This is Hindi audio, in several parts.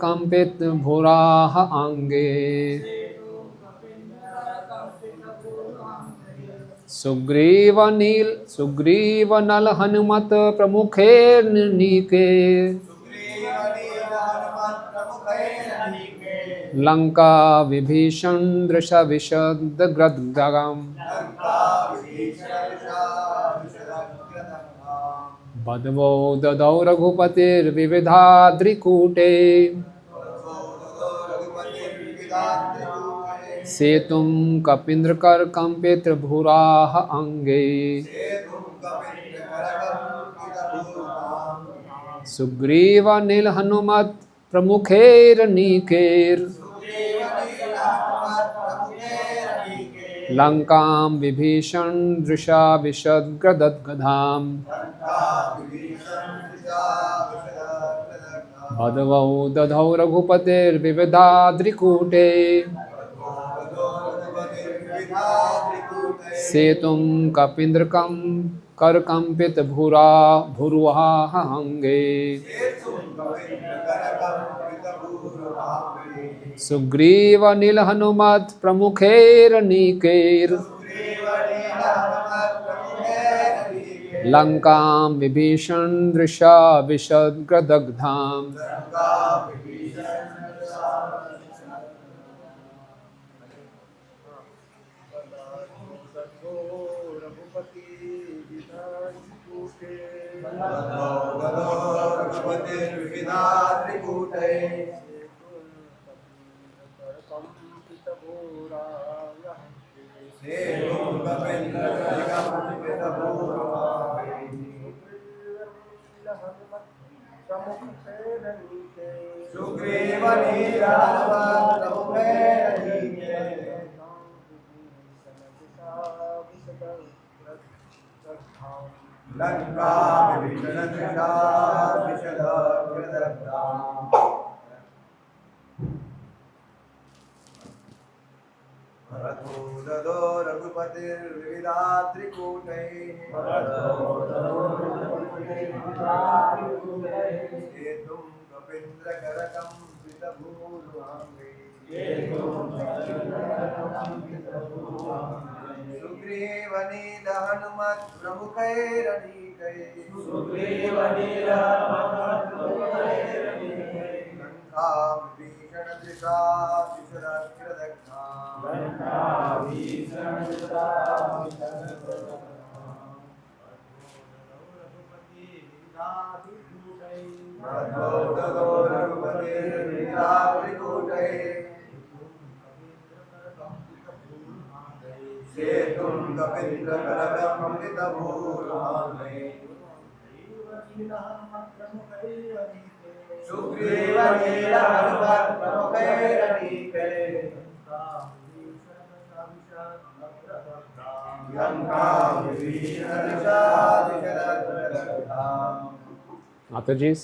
कंपित भूराः अंगे सुग्रीव नल हनुमत प्रमुखे नीके लंका विभीषण दृश विशद ग्रदगम बधवो ददौ रघुपतिर्विविधाद्रिकूटे सेतुं कपीन्द्रकर कंपित भूराः अंगे सुग्रीव नील हनुमत प्रमुखैरनीकैर् लंकां विभीषण दृशा विशद्गदद्गधाम् बधवौ दधौ रघुपतिर्विविधाद्रिकूटे सेतुं कपीन्द्रकं करकंपित भूरुहाः अंगे सुग्रीव नील हनुमत प्रमुखैरनीकैर् लंकां विभीषण दृशा विशद्गदग्धाम् माताजी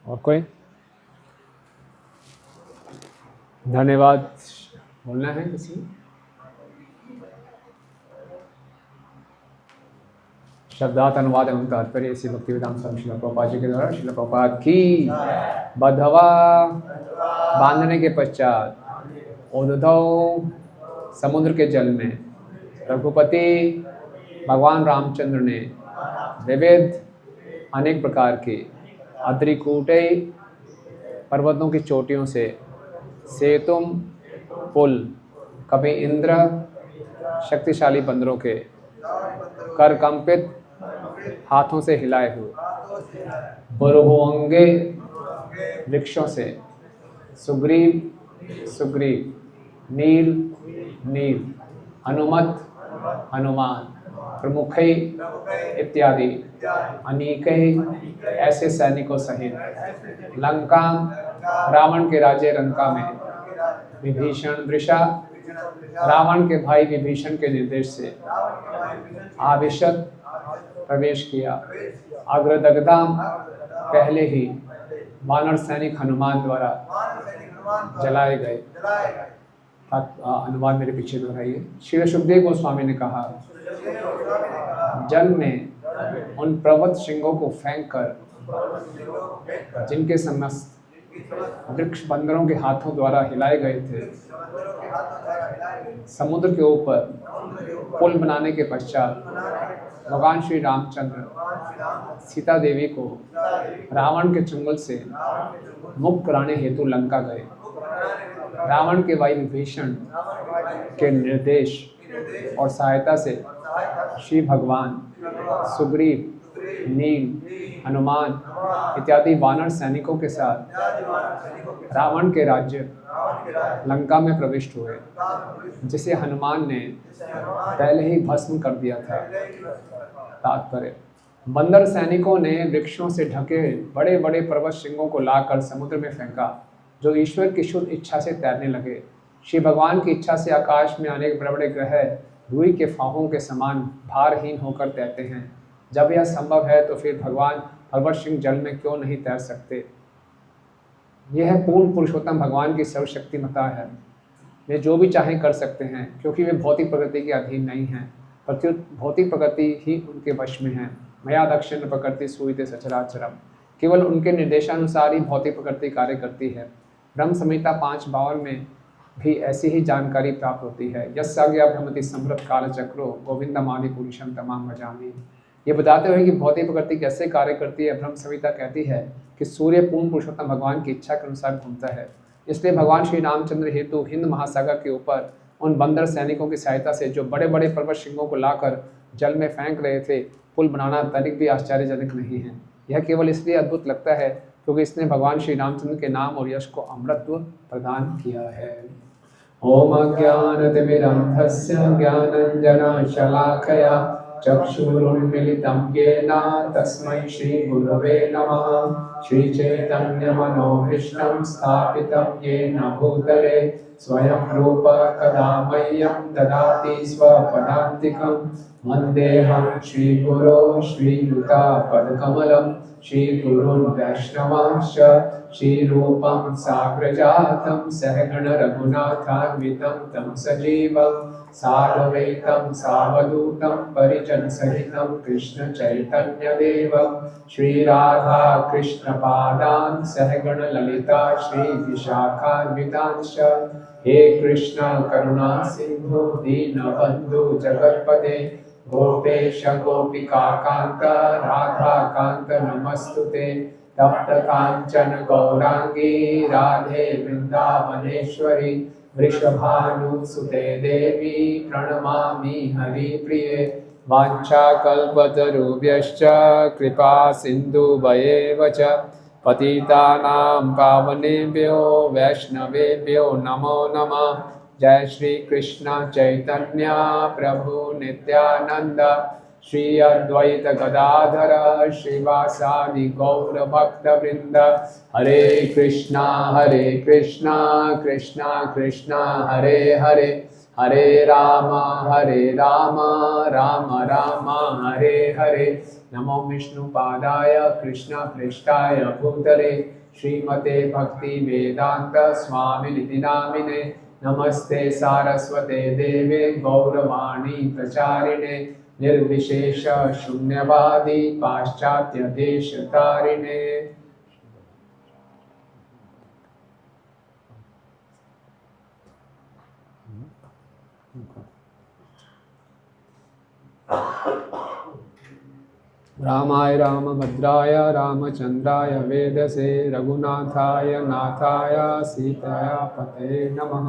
और कोई धन्यवाद बोलना है किसी? शब्दार्थ अनुवाद एवं तात्पर्य इसी भक्तिवेदांत स्वामी श्रील प्रभुपाद जी के द्वारा श्रील प्रभुपाद की बधवा बांधने के पश्चात उद्धव समुद्र के जल में रघुपति भगवान रामचंद्र ने विविध अनेक प्रकार के अद्रिकूटे पर्वतों की चोटियों से सेतुम पुल कभी इंद्र शक्तिशाली बंदरों के करकंपित हाथों से हिलाए हुए बरहुअंगे वृक्षों से सुग्रीव नील हनुमत हनुमान प्रमुखै इत्यादि अनेक ऐसे सैनिकों सहित लंका रावण के राज्य लंका में विभीषण दृशा रावण के भाई विभीषण के निर्देश से आविशत प्रवेश किया। अग्रदग्धाम पहले ही वानर सैनिक हनुमान द्वारा जलाए गए। अनुवाद मेरे पीछे दोहराइए। श्री सुखदेव गोस्वामी ने कहा, जल में उन पर्वत श्रृंगों को फेंक कर जिनके समस्त वृक्ष बंदरों के हाथों द्वारा हिलाए गए थे, समुद्र के ऊपर पुल बनाने के पश्चात भगवान श्री रामचंद्र सीता देवी को रावण के चंगुल से मुक्त कराने हेतु लंका गए। रावण के भाई विभीषण के निर्देश और सहायता से श्री भगवान सुग्रीव, नील, हनुमान इत्यादि वानर सैनिकों के साथ रावण के राज्य लंका में प्रविष्ट हुए, जिसे हनुमान ने पहले ही भस्म कर दिया था। तात्पर्य, बंदर सैनिकों ने वृक्षों से ढके बड़े बड़े पर्वत श्रृंगों को लाकर समुद्र में फेंका, जो ईश्वर की शुद्ध इच्छा से तैरने लगे। श्री भगवान की इच्छा से आकाश में अनेक बड़े बड़े ग्रह रुई के फाहों के समान भारहीन होकर तैरते हैं। जब यह संभव है तो फिर भगवान पर्वत श्रृंग जल में क्यों नहीं तैर सकते? यह पूर्ण पुरुषोत्तम भगवान की सर्वशक्तिमता है। वे जो भी चाहें कर सकते हैं, क्योंकि वे भौतिक प्रकृति के अधीन नहीं हैं, प्रत्युत भौतिक प्रकृति ही उनके वश में है। मया दक्षिण प्रकृति सूयते सचराचरम। केवल उनके निर्देशानुसार ही भौतिक प्रकृति कार्य करती है। ब्रह्म संहिता 5:52 में भी ऐसी ही जानकारी प्राप्त होती है। यस्याज्ञा भ्रमति समृत काल चक्रो गोविंदमादि पुरुषम तमाम भजामि। ये बताते हुए कि भौतिक प्रकृति कैसे कार्य करती है, ब्रह्म संहिता कहती है कि सूर्य पूर्ण पुरुषोत्तम भगवान की इच्छा के अनुसार घूमता है। इसलिए भगवान श्री रामचंद्र हेतु हिंद महासागर के ऊपर उन बंदर सैनिकों की सहायता से जो बड़े बड़े पर्वत श्रृंगों को लाकर जल में फेंक रहे थे, पुल बनाना तनिक भी आश्चर्यजनक नहीं है। यह केवल इसलिए अद्भुत लगता है क्योंकि इसने भगवान श्री रामचंद्र के नाम और यश को अमृतत्व प्रदान किया है। ओम अज्ञानतिमिरन्धस्य ज्ञानाञ्जनशलाकया चक्षुरुन्मीलितं येन तस्मै श्रीगुरवे नमः। श्रीचैतन्यमनोभीष्टं स्थापितं येन भूतले स्वयं रूप कदा मह्यं ददाति स्वपदान्तिकं। वन्देऽहं श्रीगुरो श्रीयुतापदकमलं श्रीगुरुन् वैष्णवांश्च श्रीरूपं साग्रजातं सहगण रघुनाथान्वितं तं सजीवं साद्वैतं सावधूतं परिजनसहितं कृष्ण चैतन्यदेवं श्रीराधा कृष्णपादान् सहगण ललिता श्रीविशाखान्वितांश्च। हे कृष्ण करुणा सिंधु दीनबन्धु जगत्पते गोपेश गोपिका कांत राधा कांत नमस्तुते। तप्त कांचन गौरांगी राधे वृंदावनेश्वरी वृषभानुसुते देवी प्रणमामि हरिप्रिये। वाञ्छाकल्पतरुभ्यश्च कृपा सिन्धुभयेव च पतितानां पावनेभ्यो वैष्णवेभ्यो नमो नमः। जय श्री कृष्ण चैतन्य प्रभु नित्यानंद श्री अद्वैत गदाधर श्रीवासादि गौर भक्त वृंद। हरे कृष्णा कृष्णा कृष्णा हरे हरे, हरे राम राम राम हरे हरे। नमो विष्णुपादाय कृष्ण पृष्ठाय भूतले श्रीमते भक्ति वेदांत स्वामिनिधि नामिने। नमस्ते सारस्वते देवे गौरवाणी प्रचारिणे निर्विशेष शून्यवादी पाश्चात्य देश तारिणे। रामाय रामभद्राय रामचंद्राय वेदसे रघुनाथाय नाथाय सीताया पते नमः।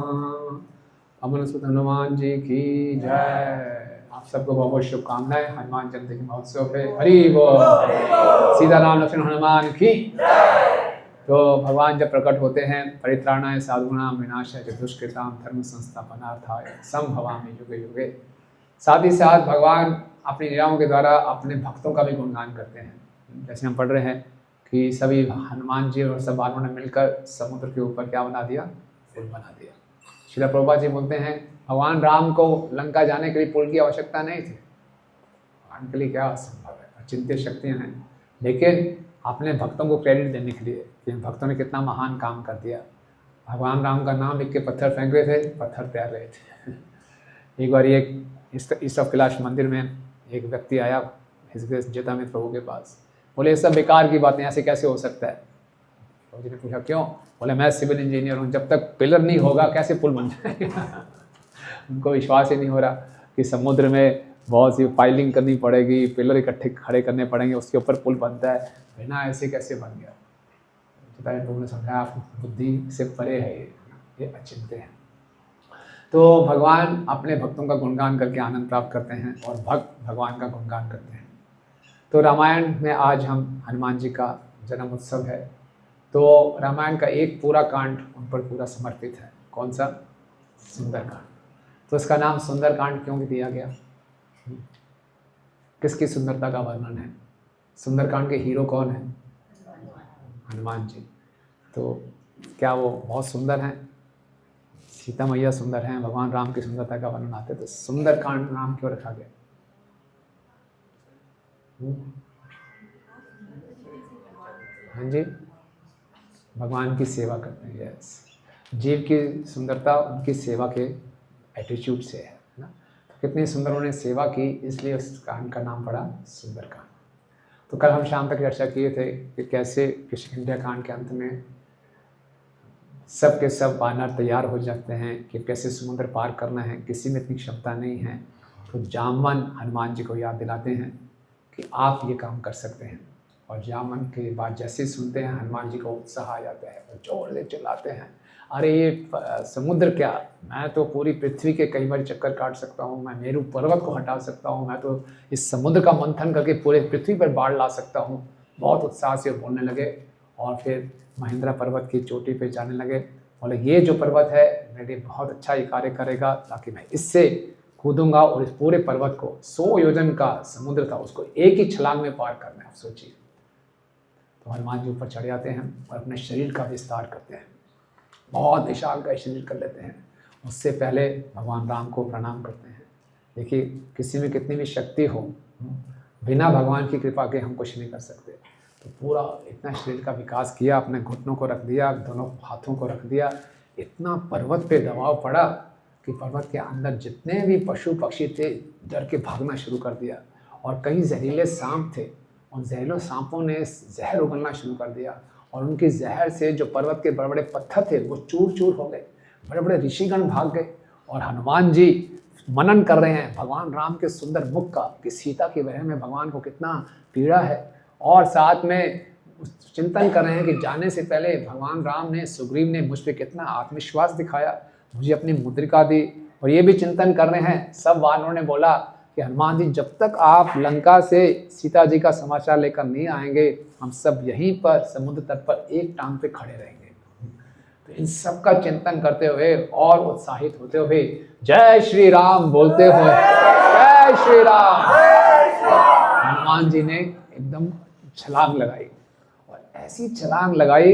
अमन सुत हनुमान जी की जय। आप सबको बहुत बहुत शुभकामनाएं हनुमान जयंती के महोत्सव पे। हरि बोल। सीताराम लक्ष्मण हनुमान की। तो भगवान जब प्रकट होते हैं, परित्राणाय साधूनां विनाशाय च दुष्कृतां धर्म संस्थापनार्थाय संभवामि युगे युगे। साथ ही साथ भगवान अपनी लीलाओं के द्वारा अपने भक्तों का भी गुणगान करते हैं। जैसे हम पढ़ रहे हैं कि सभी हनुमान जी और सब वालों ने मिलकर समुद्र के ऊपर क्या बना दिया, पुल बना दिया। श्रील प्रभुपाद जी बोलते हैं भगवान राम को लंका जाने के लिए पुल की आवश्यकता नहीं थी, भगवान के लिए क्या असंभव है, अचिंत्य शक्तियाँ हैं, लेकिन अपने भक्तों को क्रेडिट देने के लिए कि भक्तों ने कितना महान काम कर दिया। भगवान राम का नाम लिख के पत्थर फेंक रहे थे, पत्थर तैर रहे थे। एक बार एक ईस्ट ऑफ कैलाश मंदिर में एक व्यक्ति आया जटामित्र प्रभु के पास, बोले ये सब बेकार की बातें, ऐसे कैसे हो सकता है। प्रभु जी ने पूछा क्यों, बोले मैं सिविल इंजीनियर हूँ, जब तक पिलर नहीं होगा कैसे पुल बन जाएगा। उनको विश्वास ही नहीं हो रहा कि समुद्र में बहुत सी फाइलिंग करनी पड़ेगी, पिलर इकट्ठे खड़े करने पड़ेंगे, उसके ऊपर पुल बनता है, बिना ऐसे कैसे बन गया। जटामित्र प्रभु ने समझाया बुद्धि से परे है, ये अचिंत्य है। तो भगवान अपने भक्तों का गुणगान करके आनंद प्राप्त करते हैं और भक्त भगवान का गुणगान करते हैं। तो रामायण में आज हम हनुमान जी का जन्म उत्सव है, तो रामायण का एक पूरा कांड उन पर पूरा समर्पित है। कौन सा? सुंदरकांड। तो इसका नाम सुंदरकांड क्यों दिया गया? किसकी सुंदरता का वर्णन है? सुंदरकांड के हीरो कौन है? हनुमान जी। तो क्या वो बहुत सुंदर हैं? सीता मैया सुंदर हैं, भगवान राम की सुंदरता का वर्णन आते, तो सुंदरकांड नाम क्यों रखा गया? हाँ जी, भगवान की सेवा करते हैं। यस, जीव की सुंदरता उनकी सेवा के एटीट्यूड से है ना। तो कितनी सुंदर उन्होंने सेवा की, इसलिए उस कांड का नाम पड़ा सुंदरकांड। तो कल हम शाम तक चर्चा किए थे कि कैसे किष्किंधा कांड के अंत में सब के सब वानर तैयार हो जाते हैं कि कैसे समुद्र पार करना है, किसी में इतनी क्षमता नहीं है। तो जामवन हनुमान जी को याद दिलाते हैं कि आप ये काम कर सकते हैं, और जामवन के बाद जैसे सुनते हैं हनुमान जी को उत्साह आ जाता है और जोर से चिल्लाते हैं, अरे ये समुद्र क्या, मैं तो पूरी पृथ्वी के कई बार चक्कर काट सकता हूँ, मैं मेरू पर्वत को हटा सकता हूँ, मैं तो इस समुद्र का मंथन करके पूरे पृथ्वी पर बाढ़ ला सकता हूँ। बहुत उत्साह से बोलने लगे और फिर महेंद्र पर्वत की चोटी पे जाने लगे। बोले ये जो पर्वत है मेरे लिए बहुत अच्छा ये कार्य करेगा, ताकि मैं इससे कूदूंगा और इस पूरे पर्वत को 100 योजन का समुद्र था उसको एक ही छलांग में पार करना है। सोचिए। तो हनुमान जी ऊपर चढ़ जाते हैं और अपने शरीर का विस्तार करते हैं, बहुत विशाल का शरीर कर लेते हैं। उससे पहले भगवान राम को प्रणाम करते हैं। देखिए किसी में कितनी भी शक्ति हो, बिना भगवान की कृपा के हम कुछ नहीं कर सकते। तो पूरा इतना शरीर का विकास किया, अपने घुटनों को रख दिया, दोनों हाथों को रख दिया। इतना पर्वत पे दबाव पड़ा कि पर्वत के अंदर जितने भी पशु पक्षी थे डर के भागना शुरू कर दिया, और कई जहरीले सांप थे, उन जहरीले सांपों ने जहर उगलना शुरू कर दिया, और उनके जहर से जो पर्वत के बड़े बड़े पत्थर थे वो चूर चूर हो गए। बड़े बड़े ऋषिगण भाग गए, और हनुमान जी मनन कर रहे हैं भगवान राम के सुंदर मुख का कि सीता के विरह में भगवान को कितना पीड़ा है, और साथ में चिंतन कर रहे हैं कि जाने से पहले भगवान राम ने, सुग्रीव ने मुझ पर कितना आत्मविश्वास दिखाया, मुझे अपनी मुद्रिका दी। और ये भी चिंतन कर रहे हैं सब वानरों ने बोला कि हनुमान जी जब तक आप लंका से सीता जी का समाचार लेकर नहीं आएंगे, हम सब यहीं पर समुद्र तट पर एक टांग पे खड़े रहेंगे। तो इन सब का चिंतन करते हुए और उत्साहित होते हुए जय श्री राम बोलते हुए, जय श्री राम, हनुमान जी ने एकदम छलांग लगाई, और ऐसी छलांग लगाई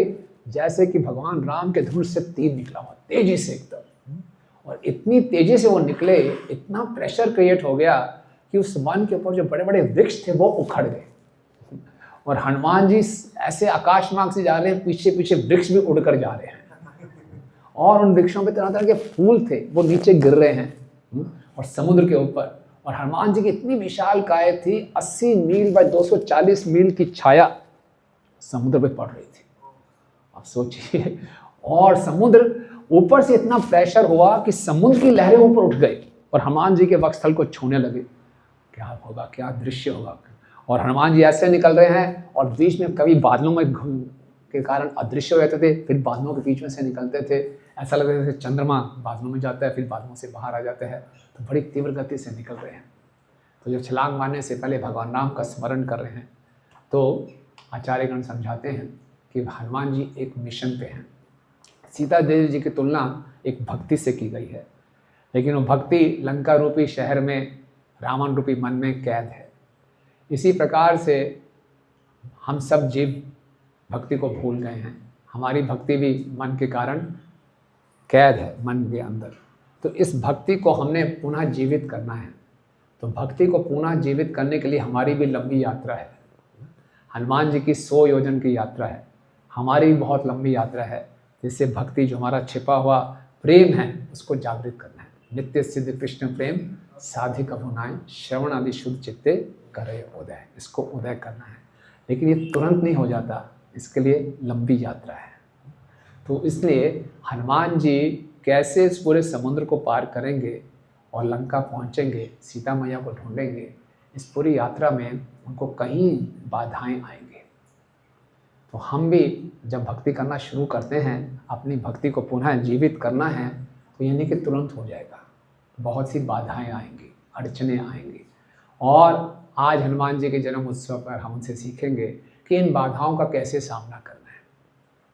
जैसे कि भगवान राम के धनुष से तीर निकला हो, तेजी से एकदम। और इतनी तेजी से वो निकले, इतना प्रेशर क्रिएट हो गया कि उस वन के ऊपर जो बड़े बड़े वृक्ष थे वो उखड़ गए, और हनुमान जी ऐसे आकाश मार्ग से जा रहे हैं, पीछे पीछे वृक्ष भी उड़कर जा रहे हैं, और उन वृक्षों पे तरह तरह के फूल थे वो नीचे गिर रहे हैं और समुद्र के ऊपर। और हनुमान जी की इतनी विशाल काय थी, 80 मील बाय 240 मील की छाया समुद्र पे पड़ रही थी। आप सोचिए, और समुद्र ऊपर से इतना प्रेशर हुआ कि समुद्र की लहरें ऊपर उठ गई और हनुमान जी के वक्षस्थल को छूने लगे। क्या होगा, क्या दृश्य होगा। और हनुमान जी ऐसे निकल रहे हैं, और बीच में कभी बादलों में के कारण अदृश्य हो जाते थे, फिर बादलों के बीच में से निकलते थे, ऐसा लगता था जैसे चंद्रमा बादलों में जाता है फिर बादलों से बाहर आ जाते हैं। तो बड़ी तीव्र गति से निकल रहे हैं। तो जब छलांग मारने से पहले भगवान राम का स्मरण कर रहे हैं, तो आचार्यगण समझाते हैं कि हनुमान जी एक मिशन पे हैं। सीता देवी जी की तुलना एक भक्ति से की गई है, लेकिन वो भक्ति लंका रूपी शहर में रावण रूपी मन में कैद है। इसी प्रकार से हम सब जीव भक्ति को भूल गए हैं। हमारी भक्ति भी मन के कारण कैद है मन के अंदर। तो इस भक्ति को हमने पुनः जीवित करना है। तो भक्ति को पुनः जीवित करने के लिए हमारी भी लंबी यात्रा है। हनुमान जी की 100 योजन की यात्रा है, हमारी भी बहुत लंबी यात्रा है, जिससे भक्ति जो हमारा छिपा हुआ प्रेम है उसको जागृत करना है। नित्य सिद्ध कृष्ण प्रेम साधिक अभुनाय, श्रवण आदि शुद्ध चित्ते करे उदय, इसको उदय करना है। लेकिन ये तुरंत नहीं हो जाता, इसके लिए लंबी यात्रा है। तो इसलिए हनुमान जी कैसे इस पूरे समुद्र को पार करेंगे और लंका पहुंचेंगे, सीता मैया को ढूंढेंगे, इस पूरी यात्रा में उनको कहीं बाधाएं आएंगी। तो हम भी जब भक्ति करना शुरू करते हैं, अपनी भक्ति को पुनः जीवित करना है, तो यानी कि तुरंत हो जाएगा। बहुत सी बाधाएं आएंगी, अड़चने आएंगी। और आज हनुमान जी के जन्म उत्सव पर हम उनसे सीखेंगे कि इन बाधाओं का कैसे सामना करना है।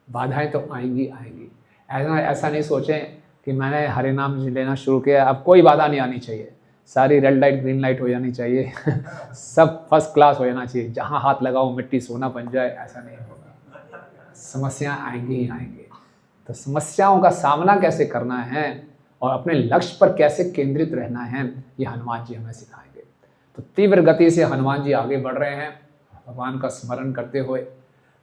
बाधाएं तो आएंगी आएंगी। ऐसा नहीं सोचें कि मैंने हरे नाम लेना शुरू किया, अब कोई बाधा नहीं आनी चाहिए, सारी रेड लाइट ग्रीन लाइट हो जानी चाहिए सब फर्स्ट क्लास हो जाना चाहिए, जहाँ हाथ लगाओ मिट्टी सोना बन जाए, ऐसा नहीं होगा। समस्याएं आएंगी ही आएंगी। तो समस्याओं का सामना कैसे करना है और अपने लक्ष्य पर कैसे केंद्रित रहना है, ये हनुमान जी हमें सिखाएंगे। तो तीव्र गति से हनुमान जी आगे बढ़ रहे हैं भगवान का स्मरण करते हुए।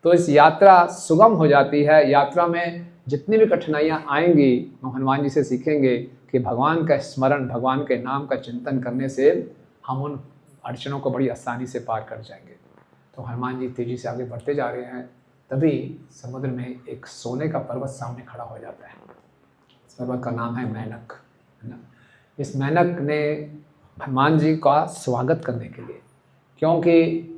तो इस यात्रा सुगम हो जाती है। यात्रा में जितनी भी कठिनाइयाँ आएंगी, हम हनुमान जी से सीखेंगे कि भगवान का स्मरण, भगवान के नाम का चिंतन करने से हम उन अड़चनों को बड़ी आसानी से पार कर जाएंगे। तो हनुमान जी तेजी से आगे बढ़ते जा रहे हैं। तभी समुद्र में एक सोने का पर्वत सामने खड़ा हो जाता है। इस पर्वत का नाम है मैनक, है ना। इस मैनक ने हनुमान जी का स्वागत करने के लिए, क्योंकि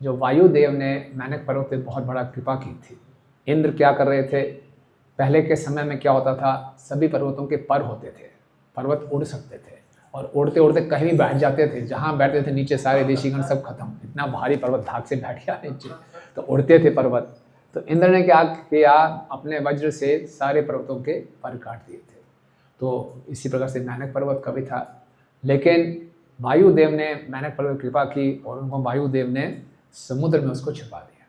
जो वायुदेव ने मैनक पर्वत पे बहुत बड़ा कृपा की थी। इंद्र क्या कर रहे थे, पहले के समय में क्या होता था, सभी पर्वतों के पर होते थे, पर्वत उड़ सकते थे और उड़ते उड़ते कहीं भी बैठ जाते थे, जहाँ बैठते थे नीचे सारे ऋषिगण सब खत्म, इतना भारी पर्वत धाक से बैठ गया नीचे, तो उड़ते थे पर्वत। तो इंद्र ने क्या किया, अपने वज्र से सारे पर्वतों के पर काट दिए थे। तो इसी प्रकार से मैनक पर्वत का भी था। लेकिन वायुदेव ने मैनक पर्वत कृपा की और उनको वायुदेव ने समुद्र में उसको छिपा दिया।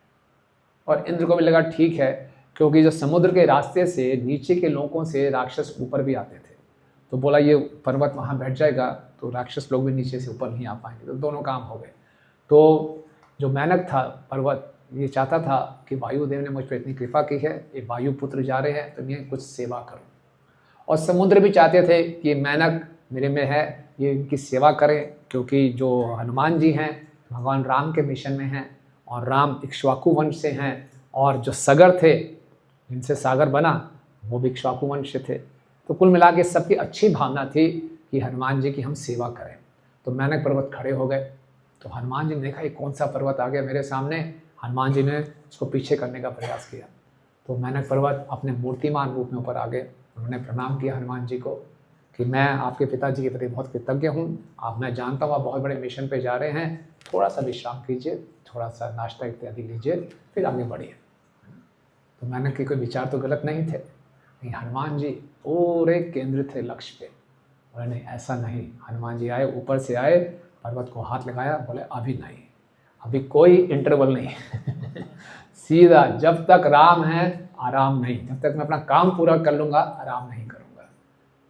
और इंद्र को भी लगा ठीक है, क्योंकि जो समुद्र के रास्ते से नीचे के लोगों से राक्षस ऊपर भी आते थे, तो बोला ये पर्वत वहाँ बैठ जाएगा तो राक्षस लोग भी नीचे से ऊपर नहीं आ पाएंगे, तो दोनों काम हो गए। तो जो मैनक था पर्वत, ये चाहता था कि वायुदेव ने मुझ पर इतनी कृपा की है, ये वायुपुत्र जा रहे हैं, तो मैं कुछ सेवा करूँ। और समुद्र भी चाहते थे कि मैनक मेरे में है, ये इनकी सेवा करें, क्योंकि जो हनुमान जी हैं भगवान राम के मिशन में हैं और राम इक्ष्वाकु वंश से हैं, और जो सगर थे जिनसे सागर बना वो भी इक्ष्वाकु वंश से थे। तो कुल मिला के सबकी अच्छी भावना थी कि हनुमान जी की हम सेवा करें। तो मैनक पर्वत खड़े हो गए। तो हनुमान जी ने देखा ये कौन सा पर्वत आ गया मेरे सामने। हनुमान जी ने उसको पीछे करने का प्रयास किया। तो मैनक पर्वत अपने मूर्तिमान रूप में ऊपर आ गए। उन्होंने प्रणाम किया हनुमान जी को कि मैं आपके पिताजी के प्रति बहुत कृतज्ञ हूँ, आप मैं जानता हूँ आप बहुत बड़े मिशन पे जा रहे हैं, थोड़ा सा विश्राम कीजिए, थोड़ा सा नाश्ता इत्यादि लीजिए, फिर आगे बढ़िए। तो मैंने कि कोई विचार तो गलत नहीं थे, नहीं, हनुमान जी पूरे केंद्रित थे लक्ष्य पे। बोले नहीं ऐसा नहीं। हनुमान जी आए, ऊपर से आए, पर्वत को हाथ लगाया, बोले अभी नहीं, अभी कोई इंटरवल नहीं सीधा जब तक राम है आराम नहीं, जब तक मैं अपना काम पूरा कर लूँगा आराम नहीं करूँगा।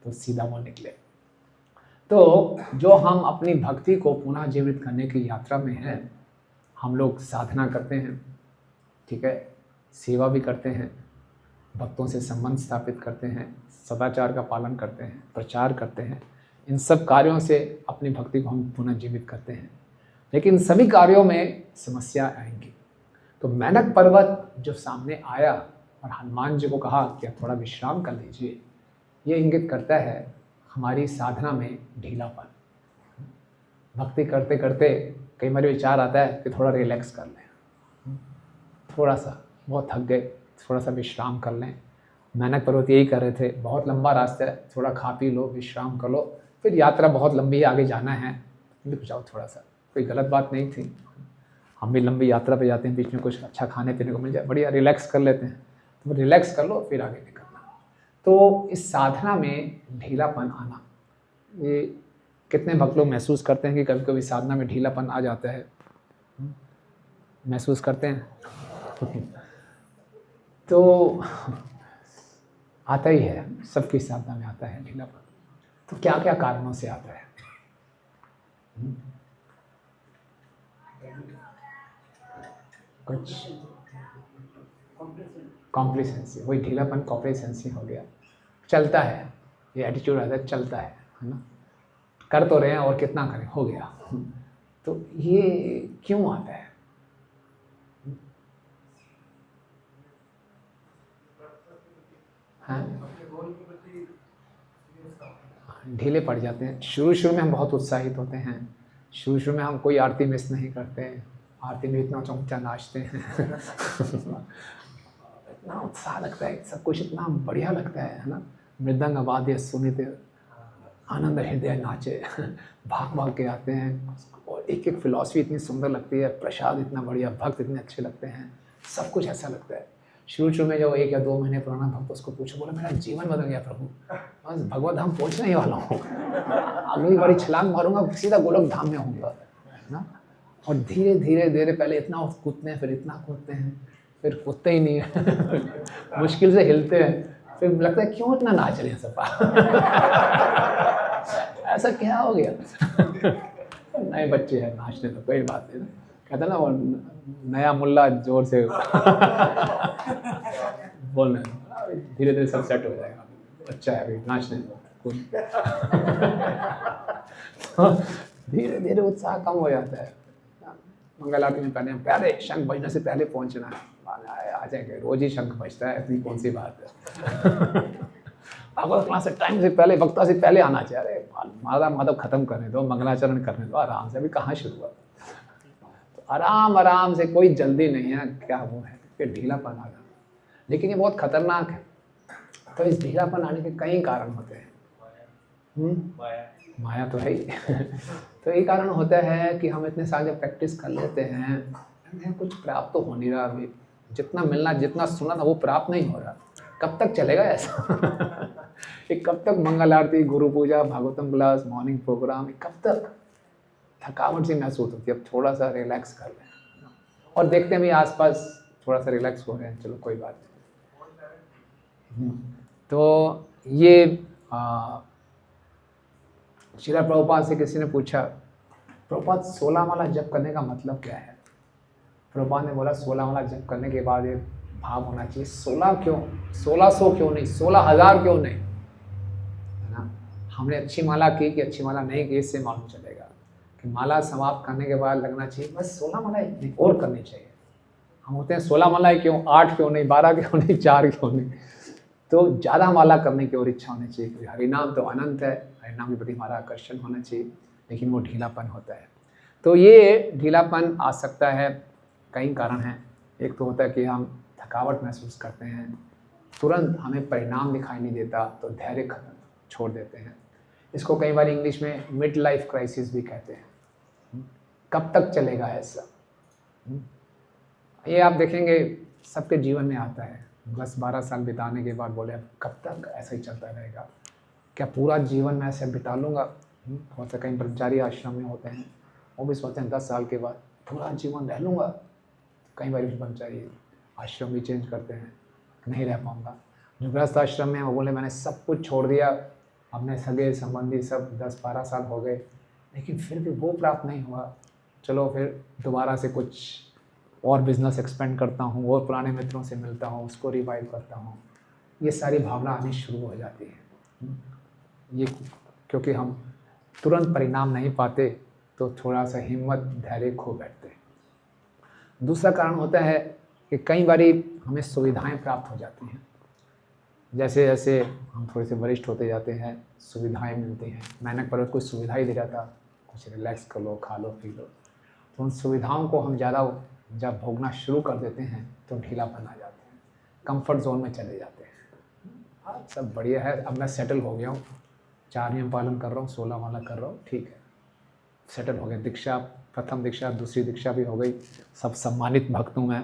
तो सीधा वो निकले। तो जो हम अपनी भक्ति को पुनः जीवित करने की यात्रा में हैं, हम लोग साधना करते हैं, ठीक है, सेवा भी करते हैं, भक्तों से संबंध स्थापित करते हैं, सदाचार का पालन करते हैं, प्रचार करते हैं, इन सब कार्यों से अपनी भक्ति को हम पुनः जीवित करते हैं। लेकिन सभी कार्यों में समस्या आएंगी। तो मैनक पर्वत जो सामने आया और हनुमान जी को कहा कि आप थोड़ा विश्राम कर लीजिए, ये इंगित करता है हमारी साधना में ढीलापन। भक्ति करते करते कई बार विचार आता है कि थोड़ा रिलैक्स कर लें, थोड़ा सा बहुत थक गए, थोड़ा सा विश्राम कर लें। मैनक पर्वत यही कर रहे थे, बहुत लंबा रास्ता है, थोड़ा खा पी लो, विश्राम कर लो, फिर यात्रा बहुत लंबी है, आगे जाना है, रुक जाओ थोड़ा सा। कोई गलत बात नहीं थी। हम भी लंबी यात्रा पे जाते हैं, बीच में कुछ अच्छा खाने पीने को मिल जाए, बढ़िया रिलैक्स कर लेते हैं, तो रिलैक्स कर लो फिर आगे निकलना। तो इस साधना में ढीलापन आना, ये कितने भक्त लोग महसूस करते हैं कि कभी कभी साधना में ढीलापन आ जाता है? महसूस करते हैं? तो आता ही है, सबकी साधना में आता है ढीलापन। तो क्या क्या कारणों से आता है? कुछ कॉम्प्लेसेंसी, वही ढीलापन कॉम्प्लेसेंसी हो गया। चलता है, ये एटीट्यूड आता है, चलता है ना, कर तो रहे हैं और कितना करें, हो गया। तो ये क्यों आता है? हाँ, ढीले पड़ जाते हैं। शुरू में हम बहुत उत्साहित होते हैं, शुरू में हम कोई आरती मिस नहीं करते हैं, आरती में इतना चौंचा नाचते हैं इतना उत्साह लगता है, सब कुछ इतना बढ़िया लगता है ना। मृदंग वाद्य सुनित आनंद हृदय नाचे भाग भाग के आते हैं, और एक एक फिलॉसफी इतनी सुंदर लगती है, प्रसाद इतना बढ़िया, भक्त इतने अच्छे लगते हैं, सब कुछ ऐसा लगता है। शुरू में जो 1 या 2 महीने पुराना भक्त उसको पूछो, बोला मेरा जीवन बदल गया प्रभु, बस भगवत धाम पहुँचने ही वाला हूँ, अगली बारी छलांग मारूंगा सीधा गोलक धाम में होऊंगा ना। और धीरे धीरे धीरे पहले इतना कूदते हैं, फिर इतना कूदते हैं, फिर कूदते ही नहीं है मुश्किल से हिलते हैं, फिर लगता है क्यों इतना नाच रहे हैं सब ऐसा क्या हो गया नए बच्चे हैं, नाचने तो कोई बात नहीं, कहते ना वो नया मुल्ला जोर से बोलना, धीरे धीरे सब सेट हो जाएगा, अच्छा है अभी नाचने दो धीरे धीरे उत्साह कम हो जाता है। मंगल आरती में पहले पहले शंख बजने से पहले पहुंचना है, आ जाएंगे, रोज ही शंख बजता है, इतनी कौन सी बात है भागवत क्लास से टाइम से पहले, वक्ता से पहले आना चाहिए। अरे माधव माधव खत्म करने दो, मंगलाचरण करने दो आराम से, अभी कहाँ शुरू हुआ, तो आराम से, कोई जल्दी नहीं है, क्या वो है फिर ढीलापन आ गया। लेकिन ये बहुत खतरनाक है। तो इस ढीलापन आने के कई कारण होते हैं। माया तो है ही तो ये कारण होता है कि हम इतने साल जब प्रैक्टिस कर लेते हैं, कुछ प्राप्त तो हो नहीं रहा, अभी जितना मिलना, जितना सुना था वो प्राप्त नहीं हो रहा। कब तक चलेगा ऐसा ये कब तक मंगल आरती, गुरु पूजा, भागवतम क्लास, मॉर्निंग प्रोग्राम, कब तक? थकावट सी महसूस होती है, अब थोड़ा सा रिलैक्स कर लें, और देखते हैं भी आसपास थोड़ा सा रिलैक्स हो रहे हैं, चलो कोई बात नहीं। तो ये श्रील प्रभुपाद से किसी ने पूछा, प्रभुपाद 16 माला जप करने का मतलब क्या है? प्रभुपाद ने बोला 16 माला जप करने के बाद ये भाव होना चाहिए, 16 क्यों, 1600 क्यों नहीं, 16,000 क्यों नहीं, है ना। हमने अच्छी माला की कि अच्छी माला नहीं की, इससे मालूम चलेगा कि माला समाप्त करने के बाद लगना चाहिए बस 16 माला और करनी चाहिए। हम होते हैं 16 मालाएं क्यों, 8 क्यों नहीं, 12 क्यों नहीं, 4 क्यों नहीं, तो ज़्यादा माला करने की और इच्छा होनी चाहिए, क्योंकि हरिनाम तो अनंत है, हरिनाम के प्रति हमारा आकर्षण होना चाहिए, लेकिन वो ढीलापन होता है। तो ये ढीलापन आ सकता है, कई कारण हैं। एक तो होता है कि हम थकावट महसूस करते हैं, तुरंत हमें परिणाम दिखाई नहीं देता तो धैर्य खत्म छोड़ देते हैं। इसको कई बार इंग्लिश में मिड लाइफ क्राइसिस भी कहते हैं। कब तक चलेगा ऐसा? ये आप देखेंगे सबके जीवन में आता है, 10-12 साल बिताने के बाद बोले अब कब तक ऐसा ही चलता रहेगा, क्या पूरा जीवन मैं ऐसे बिता लूँगा? बहुत से कई ब्रह्मचारी आश्रम में होते हैं, वो भी सोचते हैं 10 साल के बाद पूरा जीवन रह लूँगा। कई बार ब्रह्मचारी आश्रम भी चेंज करते हैं, नहीं रह पाऊँगा। जो गृहस्थ आश्रम में वो बोले मैंने सब कुछ छोड़ दिया, अपने सगे संबंधी सब 10-12 साल हो गए, लेकिन फिर भी वो प्राप्त नहीं हुआ, चलो फिर दोबारा से कुछ और बिजनेस एक्सपेंड करता हूँ, और पुराने मित्रों से मिलता हूँ, उसको रिवाइव करता हूँ। ये सारी भावना आनी शुरू हो जाती है। ये क्योंकि हम तुरंत परिणाम नहीं पाते तो थोड़ा सा हिम्मत, धैर्य खो बैठते हैं। दूसरा कारण होता है कि कई बारी हमें सुविधाएं प्राप्त हो जाती हैं, जैसे जैसे हम थोड़े से वरिष्ठ होते जाते हैं सुविधाएं मिलती हैं। मैंने पर्वत कोई सुविधा ही दे रहा था, कुछ रिलैक्स कर लो, खा लो, पी लो, तो उन सुविधाओं को हम ज़्यादा जब भोगना शुरू कर देते हैं तो ढीलापन आ जाते हैं, कंफर्ट जोन में चले जाते हैं। हाँ सब बढ़िया है, अब मैं सेटल हो गया हूँ, 4 नियम पालन कर रहा हूँ, 16 माला कर रहा हूँ, ठीक है, सेटल हो गया। दीक्षा, प्रथम दीक्षा, दूसरी दीक्षा भी हो गई, सब सम्मानित भक्त हूँ मैं,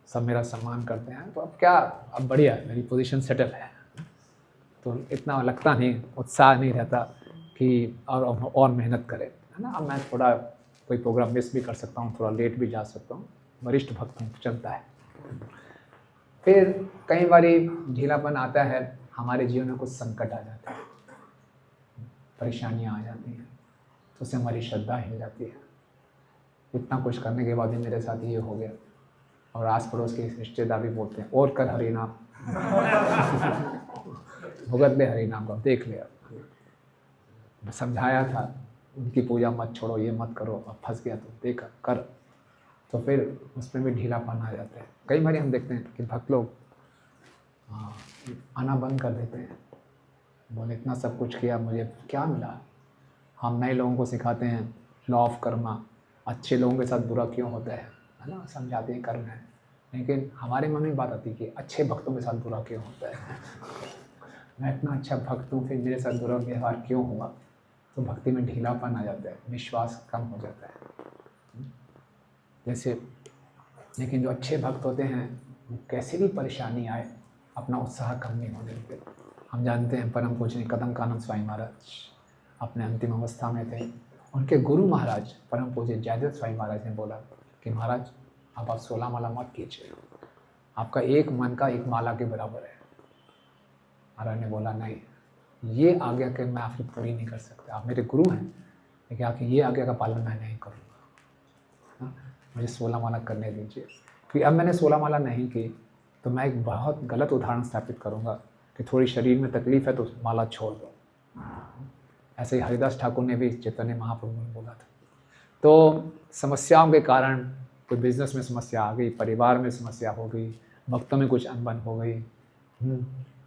सब मेरा सम्मान करते हैं, तो अब क्या, अब बढ़िया मेरी पोजीशन सेटल है, तो इतना लगता नहीं, उत्साह नहीं रहता कि और मेहनत करें, है ना। अब मैं थोड़ा कोई प्रोग्राम मिस भी कर सकता हूँ, थोड़ा लेट भी जा सकता हूँ, वरिष्ठ भक्त हूँ, चलता है। फिर कई बारी ढीलापन आता है, हमारे जीवन में कुछ संकट आ जाता है, परेशानियाँ आ जाती हैं, तो उससे हमारी श्रद्धा हिल जाती है। इतना कुछ करने के बाद भी मेरे साथ ये हो गया, और आस पड़ोस के रिश्तेदार भी बोलते हैं और कर हरि नाम भुगत ले हरि नाम का, देख लिया। समझाया था उनकी पूजा मत छोड़ो, ये मत करो, अब फंस गया तो देख कर, तो फिर उसमें भी ढीलापन आ जाता है। कई बार हम देखते हैं कि भक्त लोग आना बंद कर देते हैं, बोले इतना सब कुछ किया, मुझे क्या मिला। हम नए लोगों को सिखाते हैं लॉ ऑफ कर्मा, अच्छे लोगों के साथ बुरा क्यों होता है ना, समझाते हैं कर्म है, लेकिन हमारे मन में बात आती है कि अच्छे भक्तों के साथ बुरा क्यों होता है। मैं इतना अच्छा भक्त हूँ, फिर मेरे साथ बुरा व्यवहार क्यों हुआ। तो भक्ति में ढीलापन आ जाता है, विश्वास कम हो जाता है जैसे। लेकिन जो अच्छे भक्त होते हैं, कैसे भी परेशानी आए, अपना उत्साह कम नहीं होने देते। हम जानते हैं परम पूजनीय कदम कानन स्वामी महाराज अपने अंतिम अवस्था में थे। उनके गुरु महाराज परम पूज्य जयदेव स्वामी महाराज ने बोला कि महाराज अब आप 16 माला मत कीजिए, आपका एक मन का एक माला के बराबर है। महाराज ने बोला नहीं, ये आज्ञा के मैं आपकी पूरी नहीं कर सकता, आप मेरे गुरु हैं, लेकिन आपकी ये आज्ञा का पालन मैं नहीं करूँगा, मुझे 16 माला करने दीजिए। क्योंकि अब मैंने 16 माला नहीं की तो मैं एक बहुत गलत उदाहरण स्थापित करूँगा कि थोड़ी शरीर में तकलीफ है तो माला छोड़ दो। ऐसे ही हरिदास ठाकुर ने भी चैतन्य महाप्रभु ने बोला था। तो समस्याओं के कारण कोई बिजनेस में समस्या आ गई, परिवार में समस्या हो गई, भक्तों में कुछ अनबन हो गई,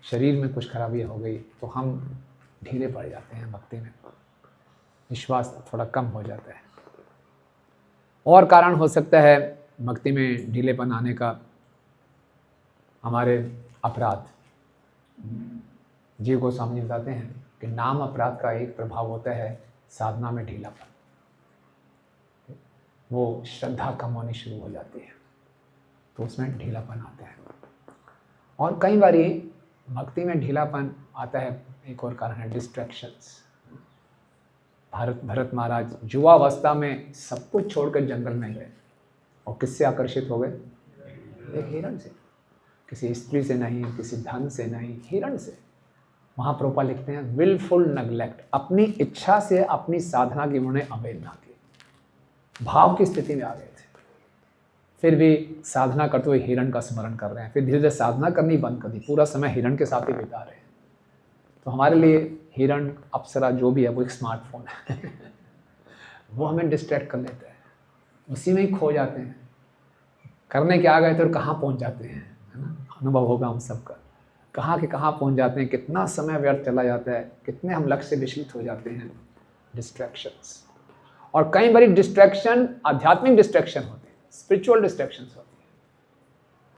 शरीर में कुछ खराबी हो गई, तो हम ढीले पड़ जाते हैं, भक्ति में विश्वास थोड़ा कम हो जाता है। और कारण हो सकता है भक्ति में ढीलेपन आने का हमारे अपराध। जीव गोस्वामी बताते हैं कि नाम अपराध का एक प्रभाव होता है साधना में ढीलापन, वो श्रद्धा कम होनी शुरू हो जाती है, तो उसमें ढीलापन आता है। और कई बार भक्ति में ढीलापन आता है, एक और कारण है डिस्ट्रैक्शंस। भरत महाराज युवावस्था में सब कुछ छोड़कर जंगल में गए, और किससे आकर्षित हो गए? एक हिरण से। किसी स्त्री से नहीं, किसी धन से नहीं, हिरण से। महाप्रभुपाद लिखते हैं विलफुल नेग्लेक्ट, अपनी इच्छा से अपनी साधना की उन्होंने अवहेलना की, भाव की स्थिति में आ गए थे, फिर भी साधना करते हुए हिरण का स्मरण कर रहे हैं। फिर धीरे धीरे साधना करनी बंद कर दी, पूरा समय हिरण के साथ ही बिता रहे हैं। तो हमारे लिए हिरण, अप्सरा जो भी है वो एक स्मार्टफोन है वो हमें डिस्ट्रैक्ट कर लेता है, उसी में ही खो जाते हैं, करने क्या गए थे और कहाँ पहुँच जाते हैं, है ना। अनुभव होगा हम सबका, कहाँ के कहाँ पहुँच जाते हैं, कितना समय व्यर्थ चला जाता है, कितने हम लक्ष्य से विचलित हो जाते हैं। डिस्ट्रैक्शंस, और कई बार डिस्ट्रैक्शन आध्यात्मिक डिस्ट्रैक्शन होते हैं, स्पिरिचुअल डिस्ट्रैक्शंस होती हैं।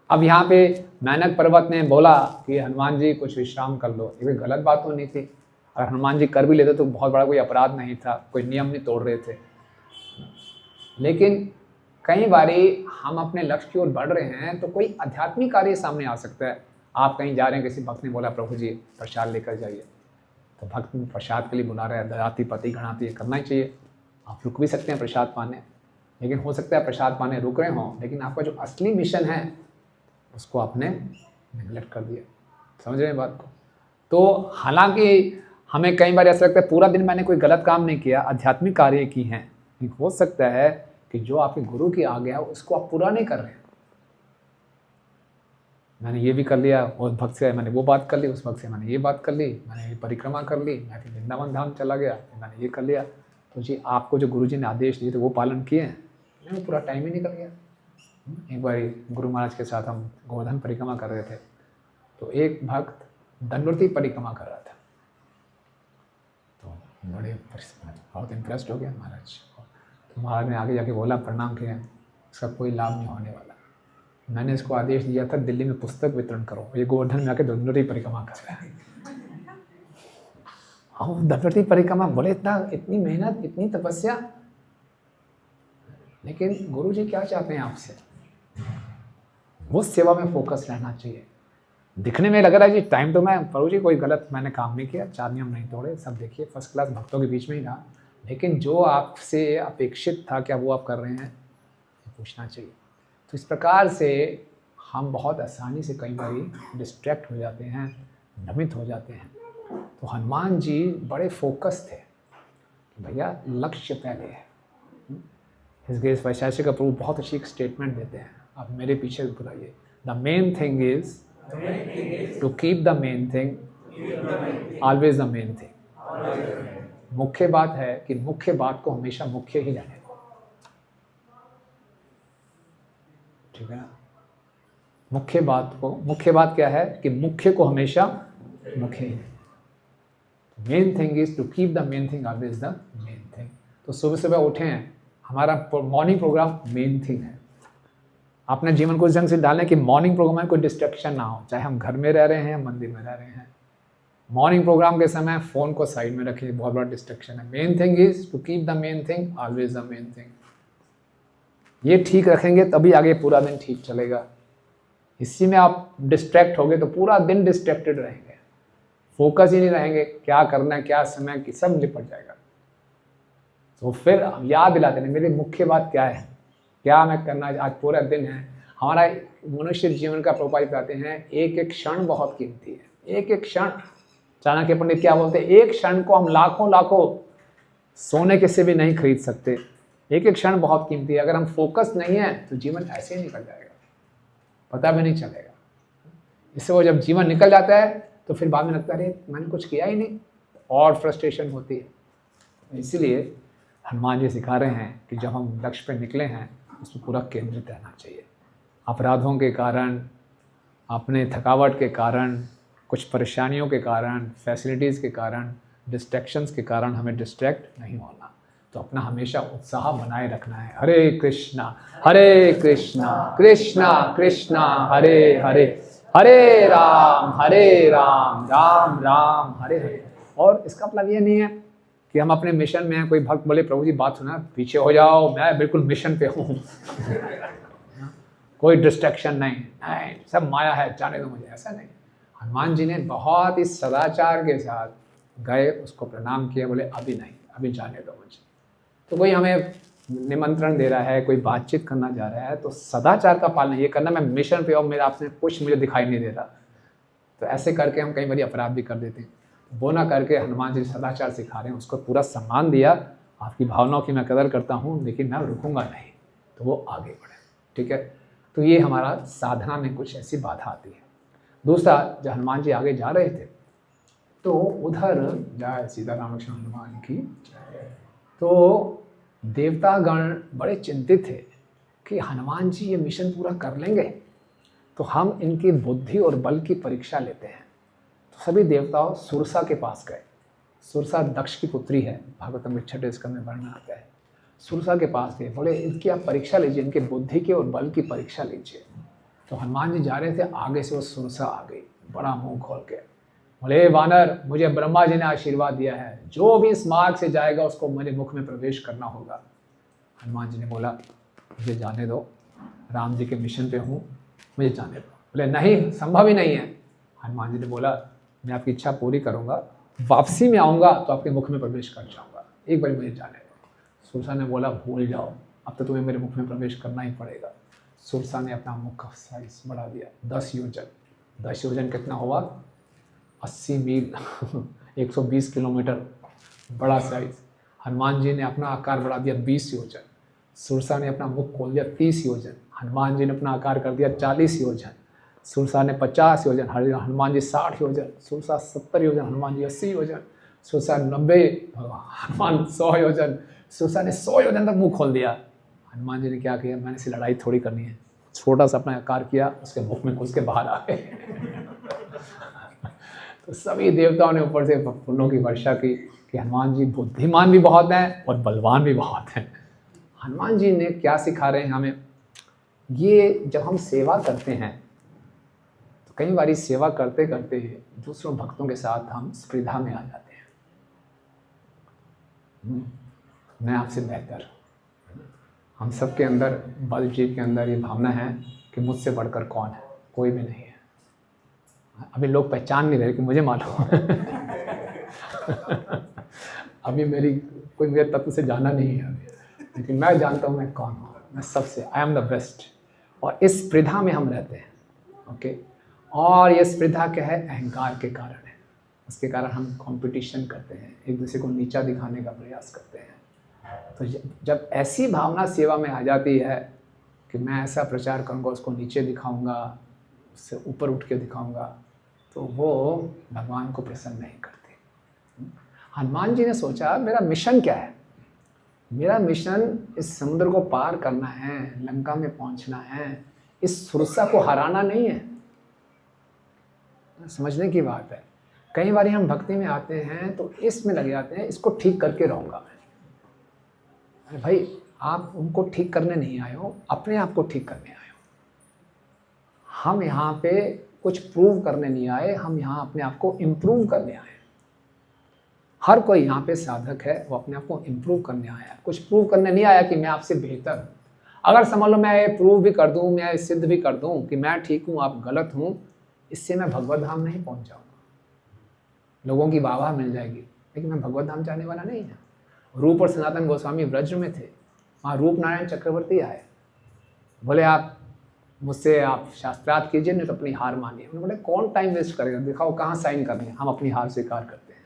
अब यहाँ पे मैनक पर्वत ने बोला कि हनुमान जी कुछ विश्राम कर लो, ये गलत बात तो नहीं थी। अगर हनुमान जी कर भी लेते तो बहुत बड़ा कोई अपराध नहीं था, कोई नियम नहीं तोड़ रहे थे। लेकिन कई बारी हम अपने लक्ष्य की ओर बढ़ रहे हैं तो कोई आध्यात्मिक कार्य सामने आ सकता है। आप कहीं जा रहे हैं, किसी भक्त ने बोला प्रभु जी प्रसाद लेकर जाइए, तो भक्त प्रसाद के लिए बुला रहे हैं, दयाति पति गणाति, करना ही चाहिए। आप रुक भी सकते हैं प्रसाद पाने, लेकिन हो सकता है प्रसाद पाने रुक रहे हों, लेकिन आपका जो असली मिशन है उसको आपने नेगलेक्ट कर दिया। समझ रहे हैं बात को? तो हालांकि हमें कई बार ऐसा लगता है पूरा दिन मैंने कोई गलत काम नहीं किया, आध्यात्मिक कार्य की हैं, लेकिन हो सकता है कि जो आपके गुरु की आज्ञा है उसको आप पूरा नहीं कर रहे हैं। मैंने ये भी कर लिया, उस भक्त से मैंने वो बात कर ली, उस भक्त से मैंने ये बात कर ली, मैंने ये परिक्रमा कर ली, मैं फिर वृंदावन धाम चला गया, फिर मैंने ये कर लिया। तो जी आपको जो गुरु जी ने आदेश दिए थे वो पालन किए हैं? नहीं, पूरा टाइम ही निकल गया। एक बार गुरु महाराज के साथ हम गोवर्धन परिक्रमा कर रहे थे, तो एक भक्त दंडवती परिक्रमा कर रहा था, तो बड़े बहुत इंटरेस्ट हो गया महाराज। तो महाराज ने आगे जाके बोला प्रणाम किया, इसका कोई लाभ नहीं होने वाला। मैंने इसको आदेश दिया था दिल्ली में पुस्तक वितरण करो, ये गोवर्धन में आके दंडवती परिक्रमा कर रहा है। हाँ, दंडवती परिक्रमा बोले इतनी मेहनत, इतनी तपस्या, लेकिन गुरु जी क्या चाहते हैं आपसे? वो सेवा में फोकस रहना चाहिए। दिखने में लग रहा है जी टाइम तो मैं प्रभु जी कोई गलत मैंने काम नहीं किया, 4 नियम नहीं तोड़े, सब देखिए फर्स्ट क्लास भक्तों के बीच में ही रहा, लेकिन जो आपसे अपेक्षित था क्या वो आप कर रहे हैं, पूछना चाहिए। तो इस प्रकार से हम बहुत आसानी से कई बार डिस्ट्रैक्ट हो जाते हैं, भ्रमित हो जाते हैं। तो हनुमान जी बड़े फोकस थे कि भैया लक्ष्य पहले है। इस ग्रेस वैशाखी का प्रभु बहुत अच्छी एक स्टेटमेंट देते हैं, आप मेरे पीछे बुलाइए। The main thing is to keep the main thing always the main thing. मुख्य बात है कि मुख्य बात को हमेशा मुख्य ही रहने दो, ठीक है ना। मुख्य बात क्या है कि मुख्य को हमेशा मुख्य ही। Main thing is to keep the main thing always the main thing. तो सुबह सुबह उठे हैं, हमारा मॉर्निंग प्रोग्राम मेन थिंग है। अपने जीवन को इस ढंग से डालें कि मॉर्निंग प्रोग्राम में कोई डिस्ट्रैक्शन ना हो, चाहे हम घर में रह रहे हैं या मंदिर में रह रहे हैं। मॉर्निंग प्रोग्राम के समय फ़ोन को साइड में रखिए, बहुत बड़ा डिस्ट्रैक्शन है। Main thing is to keep the main thing always the main thing. ये ठीक रखेंगे तभी आगे पूरा दिन ठीक चलेगा। इसी में आप डिस्ट्रैक्ट होगे तो पूरा दिन डिस्ट्रैक्टेड रहेंगे, फोकस ही नहीं रहेंगे, क्या करना है क्या समय की सब निपट जाएगा। तो फिर याद दिलाते हैं मेरी मुख्य बात क्या है, क्या मैं करना, आज पूरा दिन है। हमारा मनुष्य जीवन का प्रोपाइल बताते हैं, एक एक क्षण बहुत कीमती है, एक एक क्षण। चाणक्य पंडित क्या बोलते हैं, एक क्षण को हम लाखों सोने के से भी नहीं खरीद सकते। एक एक क्षण बहुत कीमती है। अगर हम फोकस नहीं है तो जीवन ऐसे ही निकल जाएगा, पता भी नहीं चलेगा। इससे वो जब जीवन निकल जाता है तो फिर बाद में लगता है मैंने कुछ किया ही नहीं, और फ्रस्ट्रेशन होती है। इसीलिए हनुमान जी सिखा रहे हैं कि जब हम लक्ष्य पर निकले हैं उस पर पूरा केंद्रित रहना चाहिए। अपराधों के कारण, अपने थकावट के कारण, कुछ परेशानियों के कारण, फैसिलिटीज़ के कारण, डिस्ट्रैक्शंस के कारण हमें डिस्ट्रैक्ट नहीं होना। तो अपना हमेशा उत्साह बनाए रखना है। हरे कृष्णा कृष्णा कृष्णा हरे हरे, हरे राम राम राम हरे हरे। और इसका मतलब ये नहीं है कि हम अपने मिशन में हैं। कोई भक्त बोले प्रभु जी बात सुना, पीछे हो जाओ, मैं बिल्कुल मिशन पे हूँ कोई डिस्ट्रैक्शन नहीं, सब माया है, जाने दो मुझे, ऐसा नहीं। हनुमान जी ने बहुत ही सदाचार के साथ गए, उसको प्रणाम किया, बोले अभी नहीं, अभी जाने दो मुझे। तो कोई हमें निमंत्रण दे रहा है, कोई बातचीत करना जा रहा है, तो सदाचार का पालन ये करना, मैं मिशन पे और मेरा आपसे कुछ मुझे दिखाई नहीं दे रहा। तो ऐसे करके हम कई बार अपराध भी कर देते हैं। वो ना करके हनुमान जी सदाचार सिखा रहे हैं, उसको पूरा सम्मान दिया, आपकी भावनाओं की मैं कदर करता हूँ लेकिन मैं रुकूंगा नहीं, तो वो आगे बढ़े, ठीक है। तो ये हमारा साधना में कुछ ऐसी बाधा आती है। दूसरा, जब हनुमान जी आगे जा रहे थे तो उधर जय सीता राम लक्ष्मण हनुमान की, तो देवतागण बड़े चिंतित थे कि हनुमान जी ये मिशन पूरा कर लेंगे, तो हम इनकी बुद्धि और बल की परीक्षा लेते हैं। तो सभी देवताओं सुरसा के पास गए। सुरसा दक्ष की पुत्री है, भागवतम में 6 स्कंद में वर्णन आता है। सुरसा के पास गए, बोले इनकी आप परीक्षा लीजिए, इनके बुद्धि के और बल की परीक्षा लीजिए। तो हनुमान जी जा रहे थे, आगे से वो सुरसा आ गई, बड़ा मुंह खोल के बोले वानर, मुझे ब्रह्मा जी ने आशीर्वाद दिया है, जो भी इस मार्ग से जाएगा उसको मेरे मुख में प्रवेश करना होगा। हनुमान जी ने बोला मुझे जाने दो, राम जी के मिशन पे हूँ, मुझे जाने दो। बोले नहीं, संभव ही नहीं है। हनुमान जी ने बोला मैं आपकी इच्छा पूरी करूँगा, वापसी में आऊँगा तो आपके मुख में प्रवेश कर जाऊँगा, एक बार मुझे जाने दो। सुरसा ने बोला भूल जाओ, अब तो तुम्हें मेरे मुख में प्रवेश करना ही पड़ेगा। सुरसा ने अपना मुख का साइज बढ़ा दिया, 10 योजन। 10 योजन कितना हुआ, 80 मील 120 किलोमीटर बड़ा साइज। हनुमान जी ने अपना आकार बढ़ा दिया 20 योजन। सुरसा ने अपना मुख खोल दिया 30 योजन। हनुमान जी ने अपना आकार कर दिया 40 योजन। सुरसा ने 50 योजन, हनुमान जी 60 योजन। सुरसा 70 योजन, हनुमान जी 80 योजन। सुरसा 90, हनुमान 100 योजन। सुरसा ने 100 योजन तक मुंह खोल दिया। हनुमान जी ने क्या किया, मैंने से लड़ाई थोड़ी करनी है, छोटा सा अपना आकार किया, उसके मुख में घुस के बाहर आ गए तो सभी देवताओं ने ऊपर से फूलों की वर्षा की कि हनुमान जी बुद्धिमान भी बहुत हैं और बलवान भी बहुत हैं। हनुमान जी ने क्या सिखा रहे हैं हमें, ये जब हम सेवा करते हैं तो कई बार सेवा करते करते दूसरों भक्तों के साथ हम स्पर्धा में आ जाते हैं। मैं आपसे बेहतर, हम सबके अंदर, बल जीव के अंदर ये भावना है कि मुझसे बढ़कर कौन है, कोई भी नहीं है। अभी लोग पहचान नहीं रहे कि मुझे मालूम है। अभी कोई मेरे तत्व से जाना नहीं है अभी, लेकिन मैं जानता हूँ मैं कौन हूँ। मैं सबसे आई एम द बेस्ट। और इस स्पर्धा में हम रहते हैं। ओके, और ये स्पर्धा क्या है? अहंकार के कारण है। उसके कारण हम कंपटीशन करते हैं, एक दूसरे को नीचा दिखाने का प्रयास करते हैं। तो जब ऐसी भावना सेवा में आ जाती है कि मैं ऐसा प्रचार करूँगा, उसको नीचे दिखाऊंगा, उससे ऊपर उठ के दिखाऊंगा, तो वो भगवान को प्रसन्न नहीं करते। हनुमान जी ने सोचा मेरा मिशन क्या है? मेरा मिशन इस समुद्र को पार करना है, लंका में पहुंचना है, इस सुरसा को हराना नहीं है। समझने की बात है। कई बार हम भक्ति में आते हैं तो इसमें लग जाते हैं, इसको ठीक करके रहूंगा मैं। अरे भाई, आप उनको ठीक करने नहीं आए हो, अपने आप को ठीक करने आए हो। हम यहाँ पे कुछ प्रूव करने नहीं आए, हम यहाँ अपने आप को इम्प्रूव करने आए। हर कोई यहाँ पे साधक है, वो अपने आप को इम्प्रूव करने आया है, कुछ प्रूव करने नहीं आया कि मैं आपसे बेहतर हूँ। अगर समझ लो मैं ये प्रूव भी कर दूँ, मैं सिद्ध भी कर दूँ कि मैं ठीक हूँ, आप गलत हूँ, इससे मैं भगवत धाम नहीं पहुँच जाऊँगा। लोगों की वाह मिल जाएगी, लेकिन मैं भगवत धाम जाने वाला नहीं है। रूप और सनातन गोस्वामी व्रज में थे, वहाँ रूप नारायण चक्रवर्ती आए, बोले आप मुझसे आप शास्त्रार्थ कीजिए, नहीं तो अपनी हार मानिए। उन्होंने बोले कौन टाइम वेस्ट करेगा, दिखाओ कहाँ साइन करनी है, हम अपनी हार स्वीकार करते हैं।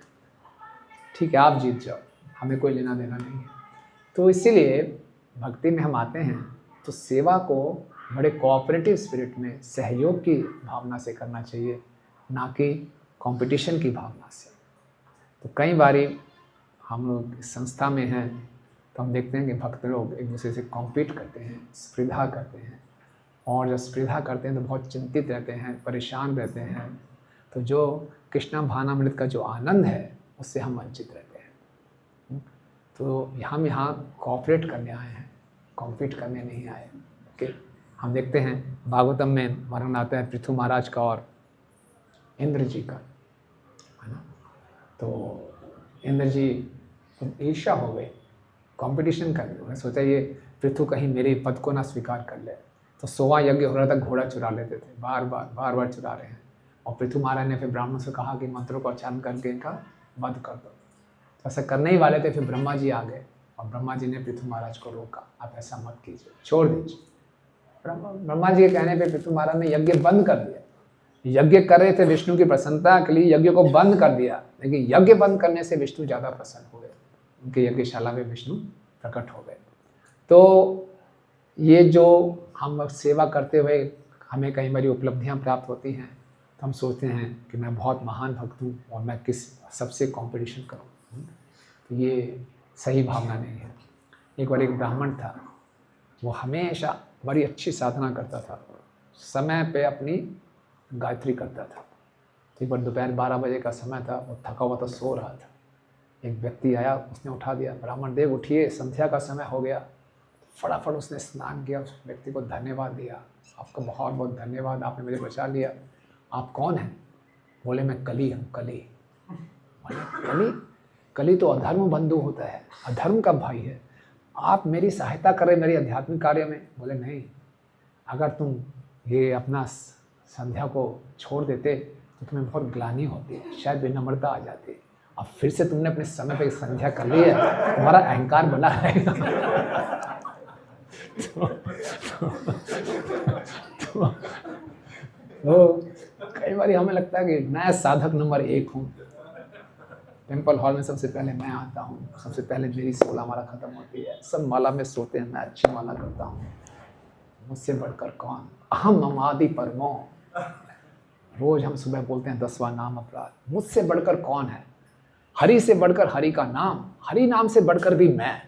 ठीक है, आप जीत जाओ, हमें कोई लेना देना नहीं है। तो इसीलिए भक्ति में हम आते हैं तो सेवा को बड़े कोऑपरेटिव स्पिरिट में, सहयोग की भावना से करना चाहिए, ना कि कंपटीशन की भावना से। तो कई बारी हम लोग संस्था में हैं तो हम देखते हैं कि भक्त लोग एक दूसरे से कॉम्पीट करते हैं, स्पर्धा करते हैं, और जब स्पर्धा करते हैं तो बहुत चिंतित रहते हैं, परेशान रहते हैं। तो जो कृष्णा भानामृत का जो आनंद है उससे हम वंचित रहते हैं। तो हम यहाँ कोऑपरेट करने आए हैं, कॉम्पीट करने नहीं आए। ओके, हम देखते हैं भागवतम में वर्णन आता है पृथु महाराज का और इंद्र जी का, है ना। तो इंद्र जी ईर्ष्या हो गई, कंपटीशन कर ली। उन्होंने सोचा ये पृथु कहीं मेरे पद को ना स्वीकार कर ले। तो 100वां यज्ञ हो रहा था, घोड़ा चुरा लेते थे, बार बार चुरा रहे हैं। और पृथु महाराज ने फिर ब्राह्मणों से कहा कि मंत्रों को उच्चारण करके इनका वध कर दो। तो ऐसा करने ही वाले थे, फिर ब्रह्मा जी आ गए और ब्रह्मा जी ने पृथु महाराज को रोका, आप ऐसा मत कीजिए, छोड़ दीजिए। ब्रह्मा जी के कहने पे पृथु महाराज ने यज्ञ बंद कर दिया। यज्ञ कर रहे थे विष्णु की प्रसन्नता के लिए, यज्ञ को बंद कर दिया, लेकिन यज्ञ बंद करने से विष्णु ज़्यादा प्रसन्न हो गए, उनके यज्ञशाला में विष्णु प्रकट हो गए। तो ये जो हम सेवा करते हुए हमें कई बारी उपलब्धियां प्राप्त होती हैं, तो हम सोचते हैं कि मैं बहुत महान भक्त हूँ और मैं किस सबसे कंपटीशन करूँ। तो ये सही भावना नहीं है। एक बार एक ब्राह्मण था, वो हमेशा बड़ी अच्छी साधना करता था, समय पे अपनी गायत्री करता था। तो एक बार दोपहर 12 बजे का समय था, वो थका हुआ था, सो रहा था। एक व्यक्ति आया, उसने उठा दिया, ब्राह्मण देव उठिए, संध्या का समय हो गया। फटाफट उसने स्नान किया, उस व्यक्ति को धन्यवाद दिया, आपका बहुत बहुत धन्यवाद, आपने मुझे बचा लिया। आप कौन हैं? बोले मैं कली हूँ। कली? कली? कली तो अधर्म बंधु होता है, अधर्म का भाई है। आप मेरी सहायता करें मेरे आध्यात्मिक कार्य में? बोले नहीं, अगर तुम ये अपना संध्या को छोड़ देते तो तुम्हें बहुत ग्लानि होती, शायद विनम्रता आ जाती। अब फिर से तुमने अपने समय पे संध्या कर ली है, तुम्हारा अहंकार बना रहेगा। तो कई बार हमें लगता है कि मैं साधक नंबर 1 हूँ, टेम्पल हॉल में सबसे पहले मैं आता हूँ, सबसे पहले मेरी 16 माला खत्म होती है, सब माला में सोते हैं, मैं अच्छी माला करता हूँ, मुझसे बढ़कर कौन? अहम ममादि परमो। रोज हम सुबह बोलते हैं 10वां नाम अपराध, मुझसे बढ़कर कौन है? हरि से बढ़कर हरि का नाम, हरि नाम से बढ़कर भी मैं।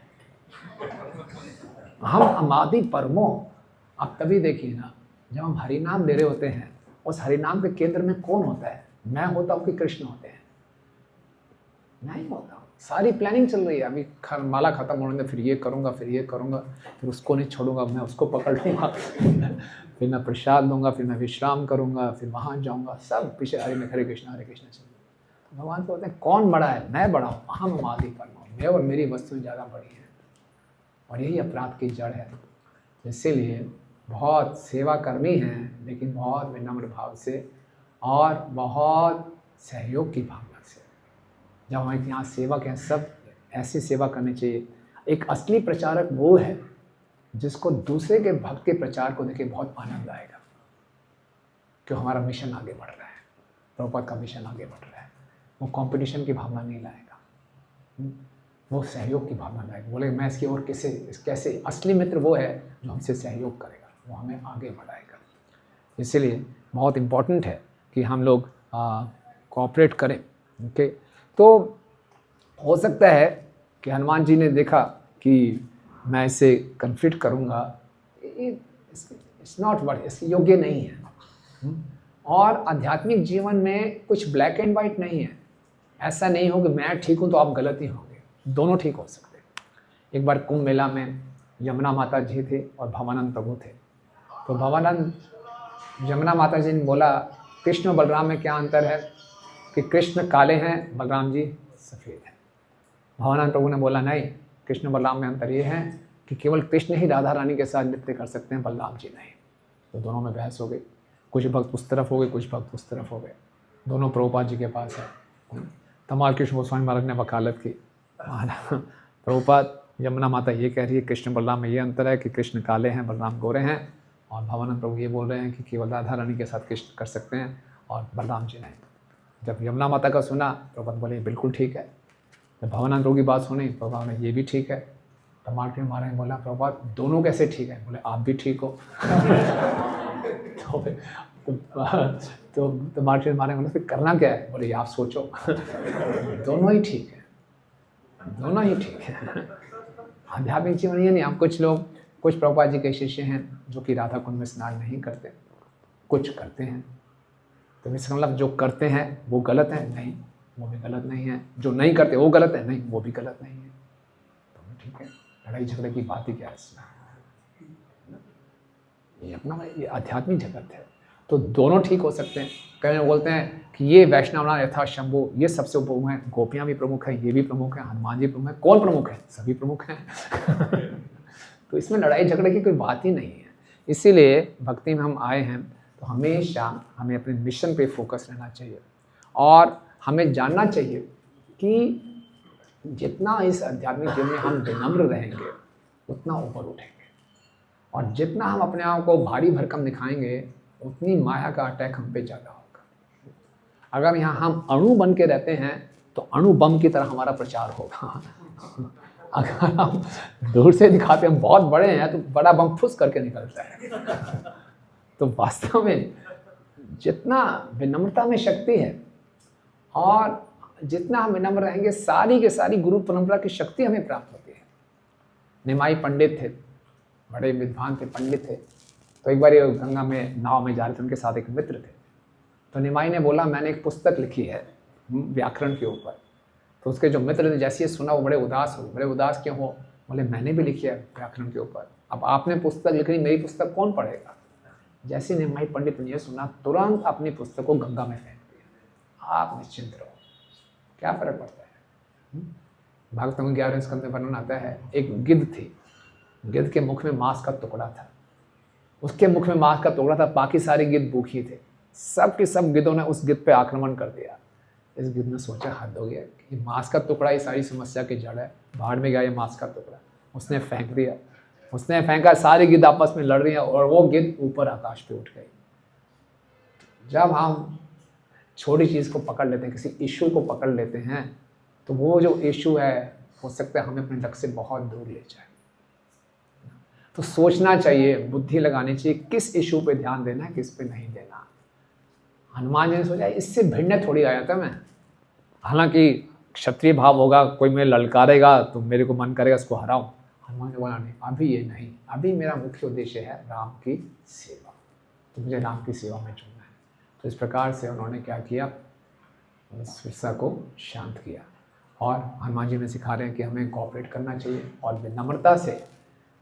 हम अमादि परमो। आप तभी देखिए ना, जब हम हरि नाम दे रहे होते हैं, उस हरि नाम के केंद्र में कौन होता है? मैं होता हूँ कि कृष्ण होते हैं? मैं ही होता हूँ। सारी प्लानिंग चल रही है, अभी माला खत्म होने, फिर ये करूँगा, फिर ये करूँगा, फिर उसको नहीं छोड़ूंगा, मैं उसको पकड़ लूँगा, फिर मैं प्रसाद दूंगा, फिर मैं विश्राम करूँगा, फिर वहाँ जाऊँगा, सब पीछे हरे कृष्णा चल रहा। भगवान को बोलते हैं कौन बड़ा है? मैं बड़ा हूँ, अहम आदि परमो, मैं और मेरी वस्तु ज़्यादा बड़ी है। और यही अपराध की जड़ है। इसीलिए बहुत सेवा कर्मी हैं, लेकिन बहुत विनम्र भाव से और बहुत सहयोग की भावना से। जब हमारे यहाँ सेवक हैं, सब ऐसी सेवा करनी चाहिए। एक असली प्रचारक वो है जिसको दूसरे के भक्त के प्रचार को देख बहुत आनंद आएगा कि हमारा मिशन आगे बढ़ रहा है, प्रभुपाद का मिशन आगे बढ़ रहा है। वो कंपटीशन की भावना नहीं लाएगा, वो सहयोग की भावना लाएगा। बोले मैं इसकी और कैसे असली मित्र वो है जो हमसे सहयोग करेगा, वो हमें आगे बढ़ाएगा। इसीलिए बहुत इम्पॉर्टेंट है कि हम लोग कोऑपरेट करें। ओके, तो हो सकता है कि हनुमान जी ने देखा कि मैं इसे कन्फ्लिक्ट करूँगा, इट्स नॉट वर्थ, इसके योग्य नहीं है। और आध्यात्मिक जीवन में कुछ ब्लैक एंड वाइट नहीं है। ऐसा नहीं हो कि मैं ठीक हूँ तो आप गलत ही होंगे, दोनों ठीक हो सकते हैं। एक बार कुंभ मेला में यमुना माता जी थे और भवानंद प्रभु थे। तो भवानंद यमुना माता जी ने बोला कृष्ण और बलराम में क्या अंतर है, कि कृष्ण काले हैं, बलराम जी सफ़ेद हैं। भवानंद प्रभु ने बोला नहीं, कृष्ण बलराम में अंतर ये है कि केवल कृष्ण ही राधा रानी के साथ नृत्य कर सकते हैं, बलराम जी नहीं। तो दोनों में बहस हो गई, कुछ भक्त उस तरफ हो गए, कुछ भक्त उस तरफ हो गए। दोनों प्रभुपाद जी के पास है। तमाल कृष्ण गोस्वामी महाराज ने वकालत की, प्रभुपाद यमुना माता ये कह रही है कृष्ण बलराम में ये अंतर है कि कृष्ण काले हैं, बलराम गोरे हैं, और भवानंद प्रभु ये बोल रहे हैं कि केवल राधा रानी के साथ कृष्ण कर सकते हैं और बलराम जी नहीं। जब यमुना माता का सुना, प्रभुपाद बोले बिल्कुल ठीक है। जब भवानंद प्रभु की बात सुनी, प्रभुपाद ने ये भी ठीक है। तमाल कृष्ण महाराज ने बोला प्रभुपाद दोनों कैसे ठीक है, बोले आप भी ठीक हो। तो मार्केट मारे बोले फिर करना क्या है, बोले आप सोचो। दोनों ही ठीक है, दोनों ही ठीक है। आध्यात्मिक जीवन ये नहीं। हम कुछ प्रभुपाद जी के शिष्य हैं जो कि राधा कुंड में स्नान नहीं करते, कुछ करते हैं। तो इसका मतलब जो करते हैं वो गलत है, नहीं वो भी गलत नहीं है। जो नहीं करते वो गलत है, नहीं वो भी गलत नहीं है। तो ठीक है, लड़ाई झगड़े की बात ही क्या है इसमें। ये अपना ये आध्यात्मिक जगत है, तो दोनों ठीक हो सकते हैं। कई लोग बोलते हैं कि ये वैष्णवनाथ यथा शंभु, ये सबसे प्रमुख है, गोपियाँ भी प्रमुख है, ये भी प्रमुख है, हनुमान जी प्रमुख है। कौन प्रमुख है? सभी प्रमुख हैं। तो इसमें लड़ाई झगड़े की कोई बात ही नहीं है। इसीलिए भक्ति में हम आए हैं तो हमेशा हमें अपने मिशन पे फोकस रहना चाहिए, और हमें जानना चाहिए कि जितना इस आध्यात्मिक जीवन में हम विनम्र रहेंगे उतना ऊपर उठेंगे, और जितना हम अपने आप को भारी भरकम दिखाएंगे उतनी माया का अटैक हम पे ज़्यादा होगा। अगर यहाँ हम अणु बन के रहते हैं तो अणु बम की तरह हमारा प्रचार होगा। अगर हम दूर से दिखाते हम बहुत बड़े हैं तो बड़ा बम फुस करके निकलता है। तो वास्तव में जितना विनम्रता में शक्ति है, और जितना हम विनम्र रहेंगे सारी के सारी गुरु परंपरा की शक्ति हमें प्राप्त होती है। निमाई पंडित थे, बड़े विद्वान थे, पंडित थे। तो एक बार ये गंगा में नाव में जा रहे थे, उनके साथ एक मित्र थे। तो निमाई ने बोला मैंने एक पुस्तक लिखी है व्याकरण के ऊपर। तो उसके जो मित्र ने जैसे ये सुना वो बड़े उदास हो। बड़े उदास क्यों हो? बोले मैंने भी लिखी है व्याकरण के ऊपर, अब आपने पुस्तक लिखी, मेरी पुस्तक कौन पढ़ेगा? जैसे निमाई पंडित ने यह सुना तुरंत अपनी पुस्तक को गंगा में फेंक दिया। आप निश्चिंत रहो, क्या फर्क पड़ता है। भागवत 11वें स्कंद में वर्णन आता है, एक गिद्ध थी, गिद्ध के मुख में मांस का टुकड़ा था, उसके मुख में मांस का टुकड़ा था, बाकी सारे गिद्ध भूखी थे। सब के सब गिद्धों ने उस गिद्ध पे आक्रमण कर दिया। इस गिद्ध ने सोचा हद हो गया, ये मांस का टुकड़ा ही सारी समस्या की जड़ है, बाहर में गया ये मांस का टुकड़ा। उसने फेंक दिया, उसने फेंका, सारे गिद्ध आपस में लड़ रही हैं और वो गिद्ध ऊपर आकाश पे उठ गई। जब हम छोटी चीज़ को पकड़ लेते हैं, किसी इशू को पकड़ लेते हैं, तो वो जो इशू है हो सकता है हमें अपने लक्ष्य से बहुत दूर ले जाए। तो सोचना चाहिए, बुद्धि लगानी चाहिए, किस इशू पे ध्यान देना है, किस पे नहीं देना। हनुमान जी ने सोचा इससे भिड़ने थोड़ी आया था मैं, हालांकि क्षत्रिय भाव होगा, कोई मेरे ललकारेगा तो मेरे को मन करेगा उसको हराऊं। हनुमान ने बोला नहीं, अभी ये नहीं, अभी मेरा मुख्य उद्देश्य है राम की सेवा, तो मुझे राम की सेवा में चुनना है। तो इस प्रकार से उन्होंने क्या किया, उस गुस्सा को शांत किया। और हनुमान जी ने सिखा रहे हैं कि हमें कोऑपरेट करना चाहिए और विनम्रता से,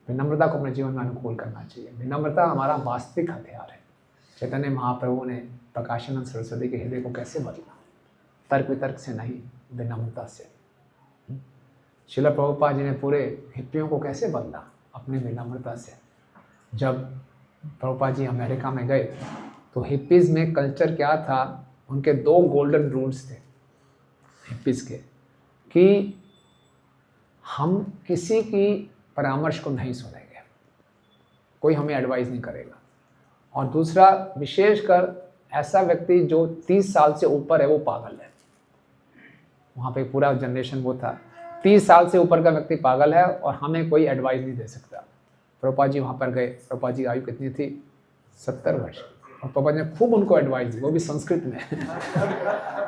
विनम्रता को अपने जीवन में अनुकूल करना चाहिए। विनम्रता हमारा वास्तविक हथियार है। चैतन्य महाप्रभु ने प्रकाशानंद सरस्वती के हृदय को कैसे बदला? तर्क वितर्क से नहीं, विनम्रता से। श्रील प्रभुपाद जी ने पूरे हिप्पियों को कैसे बदला? अपनी विनम्रता से। जब प्रभुपाद जी अमेरिका में गए तो हिप्पीज़ में कल्चर क्या था, उनके 2 गोल्डन रूल्स थे हिप्पीज़ के, कि हम किसी की परामर्श को नहीं सुनेंगे, कोई हमें एडवाइस नहीं करेगा। और दूसरा, विशेषकर ऐसा व्यक्ति जो 30 साल से ऊपर है वो पागल है। वहाँ पे पूरा जनरेशन वो था, 30 साल से ऊपर का व्यक्ति पागल है और हमें कोई एडवाइस नहीं दे सकता। प्रभुपाद जी वहाँ पर गए, प्रभुपाद जी आयु कितनी थी, 70 वर्ष, और प्रभुपाद जी ने खूब उनको एडवाइस दी, वो भी संस्कृत में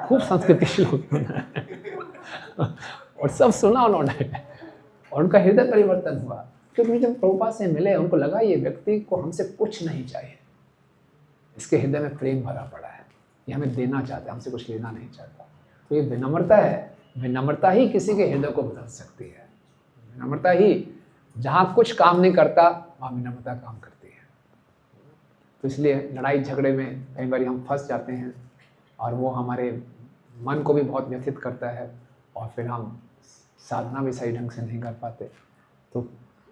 खूब संस्कृत के श्लोक और सब सुना उन्होंने, और उनका हृदय परिवर्तन हुआ। क्योंकि जब प्रभुपाद से मिले, उनको लगा ये व्यक्ति को हमसे कुछ नहीं चाहिए, इसके हृदय में प्रेम भरा पड़ा है, ये हमें देना चाहता है, हमसे कुछ लेना नहीं चाहता। तो ये विनम्रता है, विनम्रता ही किसी के हृदय को बदल सकती है। विनम्रता ही, जहाँ कुछ काम नहीं करता वहाँ विनम्रता काम करती है। तो इसलिए लड़ाई झगड़े में कई बार हम फंस जाते हैं और वो हमारे मन को भी बहुत व्यथित करता है, और फिर हम साधना भी सही ढंग से नहीं कर पाते। तो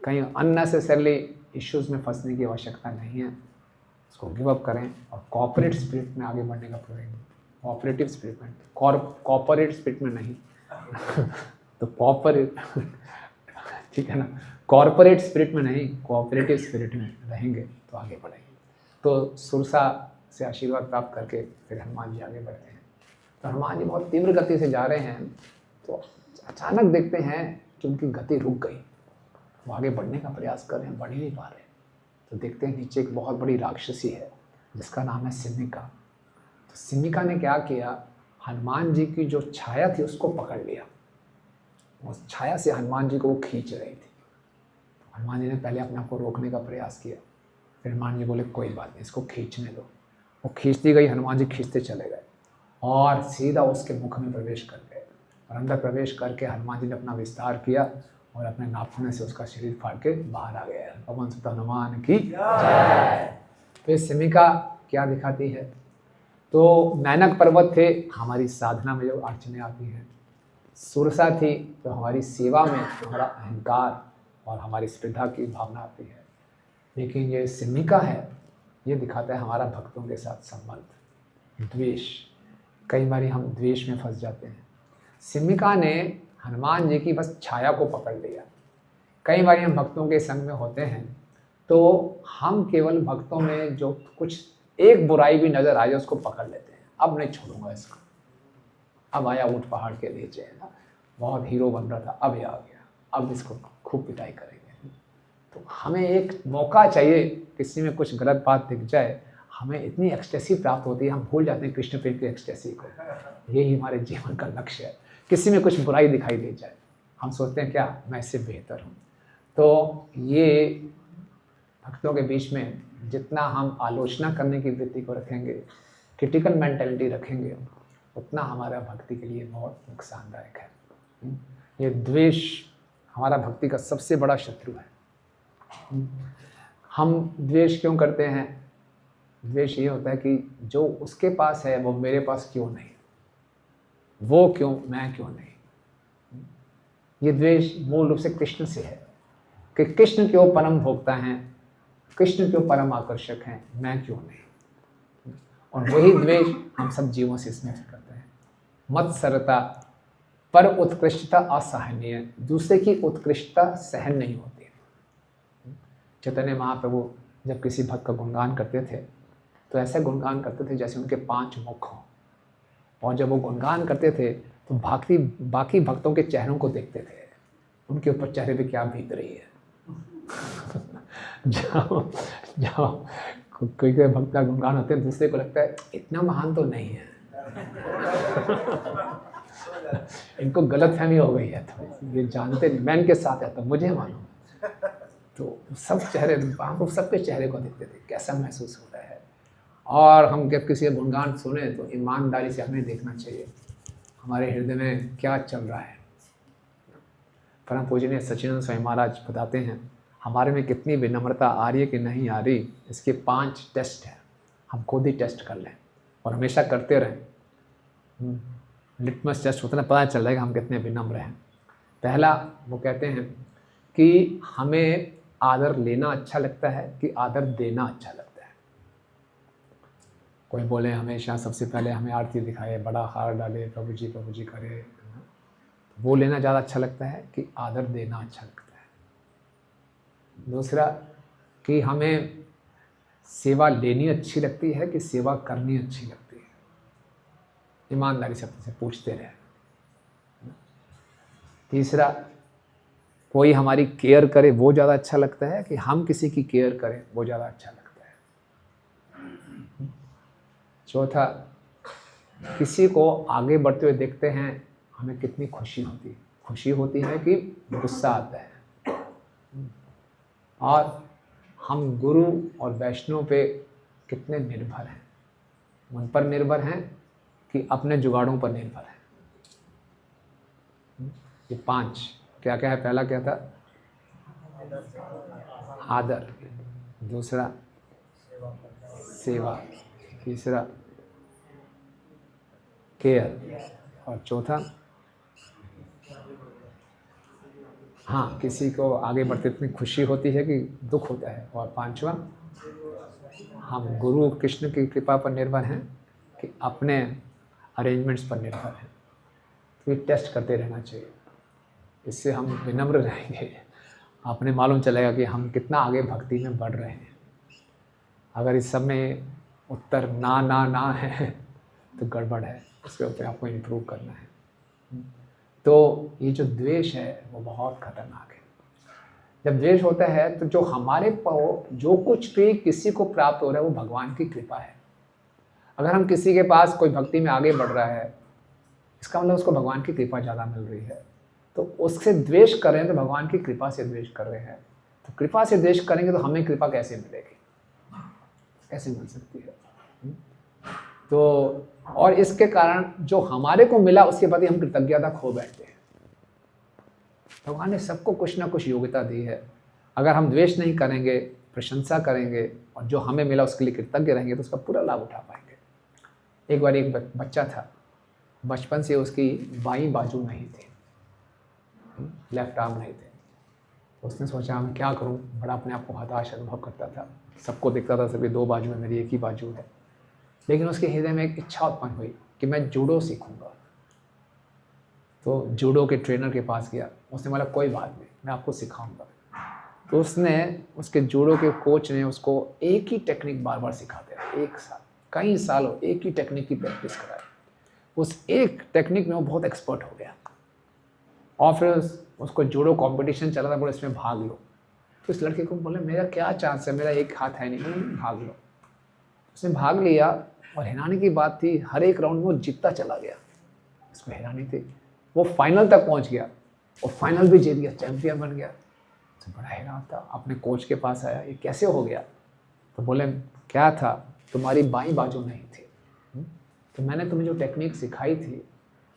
कहीं अननेसेसरली इश्यूज़ में फंसने की आवश्यकता नहीं है, उसको गिव अप करें और कॉर्पोरेट स्पिरिट में आगे बढ़ने का प्रयास, कॉपरेटिव स्पिरिट में, कॉर्पोरेट स्पिरिट में नहीं तो कॉर्पोरेट ठीक है ना, कॉर्पोरेट स्पिरिट में नहीं, कोऑपरेटिव स्पिरिट में रहेंगे तो आगे बढ़ेंगे। तो सुरसा से आशीर्वाद प्राप्त करके फिर हनुमान जी आगे बढ़ते हैं। तो हनुमान जी बहुत तीव्र गति से जा रहे हैं, तो अचानक देखते हैं कि उनकी गति रुक गई, वो आगे बढ़ने का प्रयास कर रहे हैं, बढ़ ही नहीं पा रहे। तो देखते हैं नीचे एक बहुत बड़ी राक्षसी है जिसका नाम है सिमिका। तो सिमिका ने क्या किया, हनुमान जी की जो छाया थी उसको पकड़ लिया, उस छाया से हनुमान जी को वो खींच रही थी। हनुमान जी ने पहले अपने आप को रोकने का प्रयास किया, फिर हनुमान जी बोले कोई बात नहीं, इसको खींचने दो। वो खींचती गई, हनुमान जी खींचते चले गए और सीधा उसके मुख में प्रवेश कर गए, और अंदर प्रवेश करके हनुमान जी ने अपना विस्तार किया और अपने नाखून से उसका शरीर फाड़ के बाहर आ गया। पवन सुत हनुमान की जय। तो ये सिमिका क्या दिखाती है, तो मैनक पर्वत थे हमारी साधना में जो अड़चने आती हैं, सुरसा थी तो हमारी सेवा में हमारा अहंकार और हमारी स्पर्धा की भावना आती है, लेकिन ये सिमिका है, ये दिखाता है हमारा भक्तों के साथ संबंध, द्वेष। कई बार हम द्वेष में फंस जाते हैं। सिमिका ने हनुमान जी की बस छाया को पकड़ लिया। कई बार हम भक्तों के संग में होते हैं तो हम केवल भक्तों में जो कुछ एक बुराई भी नजर आ जाए उसको पकड़ लेते हैं, अब नहीं छोड़ूंगा इसको, अब आया ऊँट पहाड़ के नीचे है ना, बहुत हीरो बन रहा था, अब ये आ गया, अब इसको खूब पिटाई करेंगे। तो हमें एक मौका चाहिए, किसी में कुछ गलत बात दिख जाए, हमें इतनी एक्सटेसी प्राप्त होती है, हम भूल जाते हैं कृष्ण प्रेम की एक्सटेसी को। यही हमारे जीवन का लक्ष्य है। किसी में कुछ बुराई दिखाई दे जाए, हम सोचते हैं क्या मैं इससे बेहतर हूँ। तो ये भक्तों के बीच में जितना हम आलोचना करने की वृत्ति को रखेंगे, क्रिटिकल मेंटालिटी रखेंगे, उतना हमारा भक्ति के लिए बहुत नुकसानदायक है। ये द्वेष हमारा भक्ति का सबसे बड़ा शत्रु है। हम द्वेष क्यों करते हैं? द्वेष ये होता है कि जो उसके पास है वो मेरे पास क्यों नहीं, वो क्यों, मैं क्यों नहीं। ये द्वेष मूल रूप से कृष्ण से है कि कृष्ण क्यों परम भोक्ता हैं, कृष्ण क्यों परम आकर्षक हैं, मैं क्यों नहीं। और वही द्वेष हम सब जीवों से इसमें करते हैं। मत्सरता, पर उत्कृष्टता असहनीय, दूसरे की उत्कृष्टता सहन नहीं होती। चैतन्य महाप्रभु जब किसी भक्त का गुणगान करते थे तो ऐसा गुणगान करते थे जैसे उनके 5 मुख हों, और जब वो गुणगान करते थे तो बाकी भक्तों के चेहरों को देखते थे, उनके ऊपर चेहरे पे क्या बीत रही है। जाओ कोई भक्त का गुणगान होते हैं, दूसरे को लगता है इतना महान तो नहीं है इनको गलतफहमी हो गई है, तो ये जानते नहीं, मैं इनके साथ है तो मुझे मालूम। तो सब चेहरे, हम सबके चेहरे को देखते थे, कैसा महसूस हो रहा है। और हम जब किसी का गुणगान सुने तो ईमानदारी से हमें देखना चाहिए हमारे हृदय में क्या चल रहा है। परम पूजनीय सच्चिदानंद स्वामी महाराज बताते हैं हमारे में कितनी विनम्रता आ रही है कि नहीं आ रही, इसके 5 टेस्ट हैं, हम खुद ही टेस्ट कर लें और हमेशा करते रहें। लिटमस टेस्ट होता है, पता चल जाएगा हम कितने विनम्र हैं। पहला, वो कहते हैं कि हमें आदर लेना अच्छा लगता है कि आदर देना अच्छा लगता है। कोई बोले हमेशा सबसे पहले हमें आरती दिखाए, बड़ा हार डाले, प्रभु जी करे, वो लेना ज़्यादा अच्छा लगता है कि आदर देना अच्छा लगता है। दूसरा कि हमें सेवा लेनी अच्छी लगती है कि सेवा करनी अच्छी लगती है, ईमानदारी से अपने से पूछते रहे। तीसरा, कोई हमारी केयर करे वो ज़्यादा अच्छा लगता है कि हम किसी की केयर करें वो ज़्यादा अच्छा लगता है। चौथा, किसी को आगे बढ़ते हुए देखते हैं हमें कितनी खुशी होती है, खुशी होती है कि गुस्सा आता है। और हम गुरु और वैष्णव पे कितने निर्भर हैं, उन पर निर्भर हैं कि अपने जुगाड़ों पर निर्भर हैं। ये 5 क्या क्या है? पहला क्या था? आदर, दूसरा सेवा, तीसरा केयर, और चौथा हाँ किसी को आगे बढ़ते इतनी खुशी होती है कि दुख होता है, और 5वां हम गुरु कृष्ण की कृपा पर निर्भर हैं कि अपने अरेंजमेंट्स पर निर्भर हैं। तो ये टेस्ट करते रहना चाहिए, इससे हम विनम्र रहेंगे, आपने मालूम चलेगा कि हम कितना आगे भक्ति में बढ़ रहे हैं। अगर इस सब में उत्तर ना ना ना है तो गड़बड़ है, उसके ऊपर आपको इम्प्रूव करना है। तो ये जो द्वेष है वो बहुत खतरनाक है। जब द्वेष होता है तो जो हमारे जो कुछ भी किसी को प्राप्त हो रहा है वो भगवान की कृपा है। अगर हम किसी के पास कोई भक्ति में आगे बढ़ रहा है, इसका मतलब उसको भगवान की कृपा ज़्यादा मिल रही है, तो उससे द्वेष कर रहे हैं तो भगवान की कृपा से द्वेष कर रहे हैं। तो कृपा से द्वेष करेंगे तो हमें कृपा कैसे मिलेगी? कैसे मिल सकती है? तो और इसके कारण जो हमारे को मिला उसके प्रति हम कृतज्ञता खो बैठते हैं। भगवान ने सबको कुछ ना कुछ योग्यता दी है, अगर हम द्वेष नहीं करेंगे, प्रशंसा करेंगे और जो हमें मिला उसके लिए कृतज्ञ रहेंगे तो उसका पूरा लाभ उठा पाएंगे। एक बार एक बच्चा था, बचपन से उसकी बाईं बाजू नहीं थी, लेफ्ट आर्म नहीं थे। उसने सोचा मैं क्या करूं, बड़ा अपने आप को हताश अनुभव करता था, सबको दिखता था सभी 2 बाजू में, मेरी एक ही बाजू है। लेकिन उसके हृदय में एक इच्छा उत्पन्न हुई कि मैं जूडो सीखूंगा। तो जूडो के ट्रेनर के पास गया, उसने बोला कोई बात नहीं, मैं आपको सिखाऊंगा। तो उसके जूडो के कोच ने उसको एक ही टेक्निक बार बार सिखाते रहे, एक साल, कई सालों एक ही टेक्निक की प्रैक्टिस कराई। उस एक टेक्निक में वो बहुत एक्सपर्ट हो गया, और फिर उसको जूडो कंपटीशन चला था, बोले इसमें भाग लो। तो इस लड़के को बोले मेरा क्या चांस है, मेरा एक हाथ है नहीं, भाग लो। उसने भाग लिया, और हैरानी की बात थी हर एक राउंड में वो जीतता चला गया। इसमें हैरानी थी, वो फाइनल तक पहुंच गया और फाइनल भी जीत गया, चैंपियन बन गया। तो बड़ा हैरान था, अपने कोच के पास आया, ये कैसे हो गया? तो बोले क्या था, तुम्हारी बाईं बाजू नहीं थी, तो मैंने तुम्हें जो टेक्निक सिखाई थी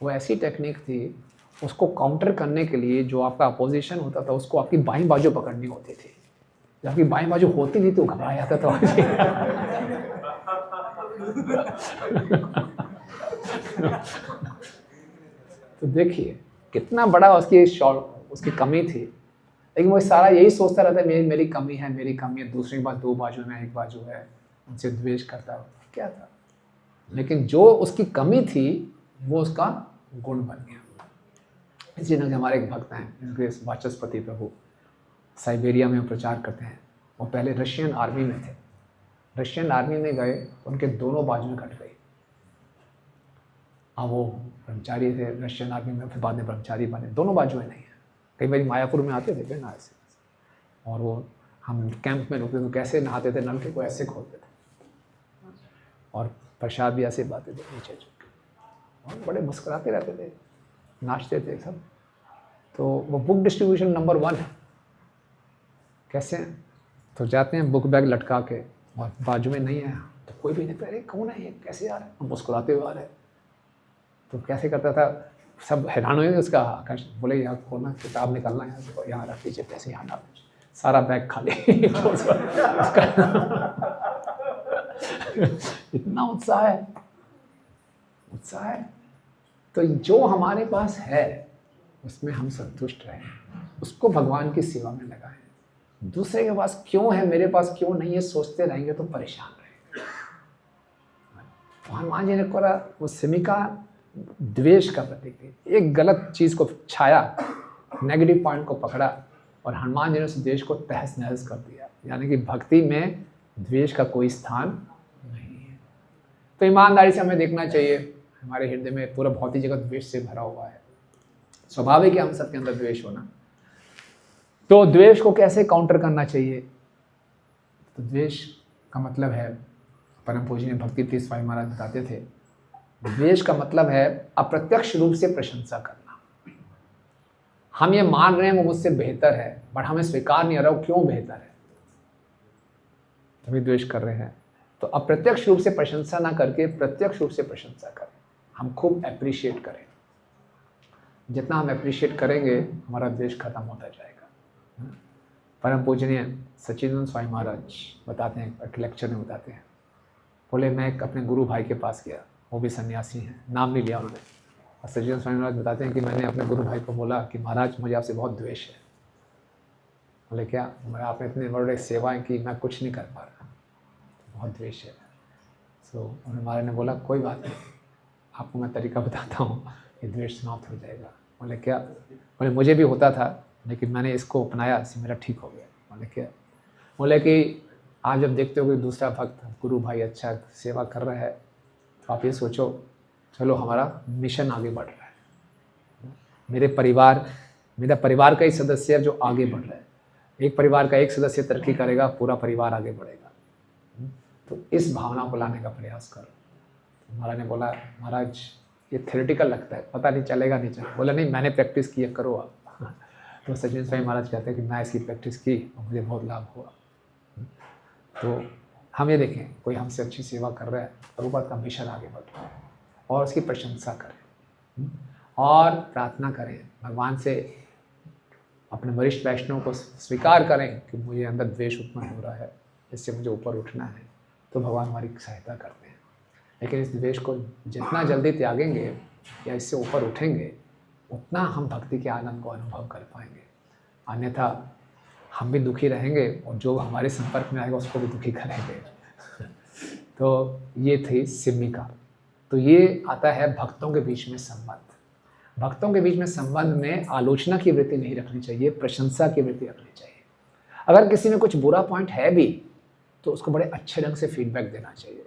वो ऐसी टेक्निक थी, उसको काउंटर करने के लिए जो आपका अपोजिशन होता था उसको आपकी बाईं बाजू पकड़नी होती थी। जब आपकी बाईं बाजू होती नहीं तो घबरा जाता था। तो देखिए कितना बड़ा उसकी कमी थी, लेकिन वो सारा यही सोचता रहता है मेरी कमी है, मेरी कमी है, दूसरी बात 2 बाजू में एक बाजू है, उनसे द्वेष करता है, क्या था। लेकिन जो उसकी कमी थी वो उसका गुण बन गया। इसी तरह हमारे एक भक्त हैं वाचस्पति प्रभु, साइबेरिया में प्रचार करते हैं। वो पहले रशियन आर्मी में थे, रशियन आर्मी में गए, उनके दोनों बाजुएं कट गई। अब वो ब्रह्मचारी थे रशियन आर्मी में, फिर बाद में ब्रह्मचारी बने, दोनों बाजुएं नहीं है। कई बार मायापुर में आते थे ना ऐसे, और वो हम कैंप में रुकते तो कैसे नहाते थे, नलके को ऐसे खोलते थे और प्रसाद भी ऐसे पाते थे नीचे झुक के, और बड़े मुस्कुराते रहते थे, नाचते थे सब। तो वो बुक डिस्ट्रीब्यूशन नंबर 1 है। कैसे? तो जाते हैं बुक बैग लटका के, और बाजू में नहीं है तो कोई भी नहीं, अरे कौन है ये, कैसे आ रहा है, मुस्कुराते हुए आ रहे हैं। तो कैसे करता था, सब हैरान हुए उसका आकाश, बोले यहाँ खोलना, किताब निकालना यहाँ से, यहाँ रख दीजिए, पैसे यहाँ डाल दीजिए, सारा बैग खाली। इतना उत्साह है, उत्साह है। तो जो हमारे पास है उसमें हम संतुष्ट रहें, उसको भगवान की सेवा में लगाएं। दूसरे के पास क्यों है, मेरे पास क्यों नहीं है, सोचते रहेंगे तो परेशान रहेंगे। तो हनुमान जी ने कहा वो सिमिका द्वेष का प्रतीक थी। एक गलत चीज़ को छाया, नेगेटिव पॉइंट को पकड़ा और हनुमान जी ने उस द्वेष को तहस नहस कर दिया। यानी कि भक्ति में द्वेष का कोई स्थान नहीं है। तो ईमानदारी से हमें देखना चाहिए, हमारे हृदय में पूरा भौतिक जगत द्वेष से भरा हुआ है। स्वाभाविक है हम सबके अंदर द्वेष होना। तो द्वेष को कैसे काउंटर करना चाहिए? तो द्वेष का मतलब है, परम पूजनीय भक्ति तीर्थ स्वामी महाराज बताते थे, द्वेष का मतलब है अप्रत्यक्ष रूप से प्रशंसा करना। हम ये मान रहे हैं वो मुझसे बेहतर है, बट हमें स्वीकार नहीं आ रहा वो क्यों बेहतर है, तभी द्वेष कर रहे हैं। तो अप्रत्यक्ष रूप से प्रशंसा ना करके प्रत्यक्ष रूप से प्रशंसा करें। हम खूब अप्रिशिएट करें। जितना हम अप्रिशिएट करेंगे हमारा द्वेष खत्म होता जाएगा। परम पूजनीय सच्चिदानंद स्वामी महाराज बताते हैं, एक लेक्चर में बताते हैं, बोले मैं अपने गुरु भाई के पास गया, वो भी सन्यासी हैं, नाम नहीं लिया उन्होंने। और सच्चिदानंद स्वामी महाराज बताते हैं कि मैंने अपने गुरु भाई को बोला कि महाराज मुझे आपसे बहुत द्वेष है। बोले क्या? मैं आपने इतने बड़े सेवाएं की, मैं कुछ नहीं कर पा रहा, बहुत द्वेष है। तो उन्होंने महाराज ने बोला कोई बात नहीं, आपको मैं तरीका बताता हूँ, ये द्वेष समाप्त हो जाएगा। बोले क्या? बोले मुझे भी होता था लेकिन मैंने इसको अपनाया, इससे मेरा ठीक हो गया। बोले क्या? बोले कि आप जब देखते हो कि दूसरा भक्त गुरु भाई अच्छा सेवा कर रहा है तो आप ये सोचो चलो हमारा मिशन आगे बढ़ रहा है, मेरा परिवार का ही सदस्य जो आगे बढ़ रहा है। एक परिवार का एक सदस्य तरक्की करेगा, पूरा परिवार आगे बढ़ेगा। तो इस भावना को लाने का प्रयास करो। तो महाराज ने बोला महाराज ये थ्योरेटिकल लगता है, पता नहीं चलेगा नहीं चलेगा। बोला नहीं मैंने प्रैक्टिस की है, करो आप। तो सचिन स्वामी महाराज कहते हैं कि मैं इसकी प्रैक्टिस की और मुझे बहुत लाभ हुआ। तो हम ये देखें कोई हमसे अच्छी सेवा कर रहा है, प्रभुपाद का मिशन आगे बढ़ रहा है, और उसकी प्रशंसा करें और प्रार्थना करें भगवान से, अपने वरिष्ठ वैष्णव को स्वीकार करें कि मुझे अंदर द्वेष उत्पन्न हो रहा है, इससे मुझे ऊपर उठना है। तो भगवान हमारी सहायता करते हैं। लेकिन इस द्वेष को जितना जल्दी त्यागेंगे या इससे ऊपर उठेंगे उतना हम भक्ति के आनंद को अनुभव कर पाएंगे। अन्यथा हम भी दुखी रहेंगे और जो हमारे संपर्क में आएगा उसको भी दुखी करेंगे। तो ये थी सिमिका। तो ये आता है भक्तों के बीच में संबंध। भक्तों के बीच में संबंध में आलोचना की वृत्ति नहीं रखनी चाहिए, प्रशंसा की वृत्ति रखनी चाहिए। अगर किसी में कुछ बुरा पॉइंट है भी तो उसको बड़े अच्छे ढंग से फीडबैक देना चाहिए,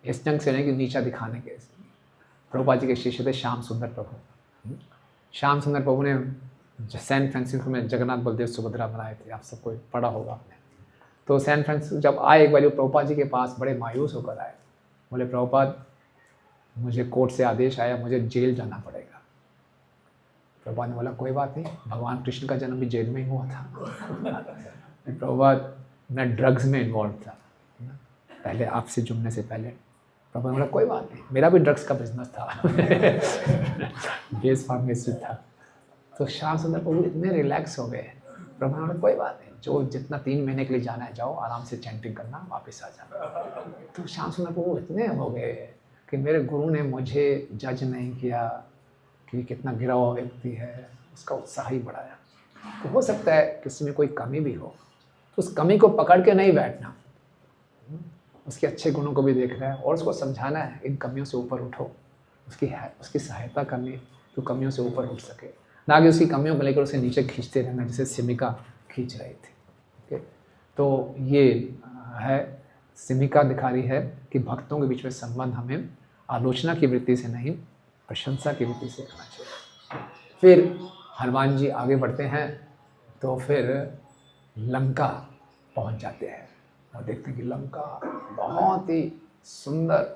इस ढंग से नहीं कि नीचा दिखाने के। प्रभुपाद जी के शिष्य थे श्याम सुंदर प्रभु। श्याम सुंदर प्रभु ने सैन फ्रांसिस्को में जगन्नाथ बलदेव सुभद्रा बनाए थे, आप सबको पढ़ा होगा आपने। तो सैन फ्रांसिस्को जब आए एक बार वो प्रभुपाद जी के पास बड़े मायूस होकर आए। बोले प्रभुपाद मुझे कोर्ट से आदेश आया, मुझे जेल जाना पड़ेगा। प्रभुपाद ने बोला कोई बात नहीं, भगवान कृष्ण का जन्म भी जेल में ही हुआ था। प्रभुपाद मैं ड्रग्स में इन्वॉल्व था पहले, आपसे जुड़ने से पहले। प्रभुपाद ने बोला कोई बात नहीं, मेरा भी ड्रग्स का बिजनेस था। बेस फार्मेसी था। तो श्याम सुंदर प्रभु इतने रिलैक्स हो गए। प्रभु ने बोला कोई बात नहीं, जो जितना 3 महीने के लिए जाना है जाओ, आराम से चैंटिंग करना, वापस आ जाना। तो श्याम सुंदर प्रभु इतने हो गए कि मेरे गुरु ने मुझे जज नहीं किया कि कितना गिरा हुआ व्यक्ति है, उसका उत्साह ही बढ़ाया। तो हो सकता है किसी में कोई कमी भी हो तो उस कमी को पकड़ के नहीं बैठना, उसके अच्छे गुणों को भी देखना है और उसको समझाना है इन कमियों से ऊपर उठो, उसकी सहायता करनी तो कमियों से ऊपर उठ सके, ना कि उसकी कमियों को लेकर उसे नीचे खींचते रहना जैसे सिमिका खींच रही थी। ओके, तो ये है सिमिका दिखा रही है कि भक्तों के बीच में संबंध हमें आलोचना की वृत्ति से नहीं प्रशंसा की वृत्ति से करना चाहिए। फिर हनुमान जी आगे बढ़ते हैं तो फिर लंका पहुंच जाते हैं और देखते हैं कि लंका बहुत ही सुंदर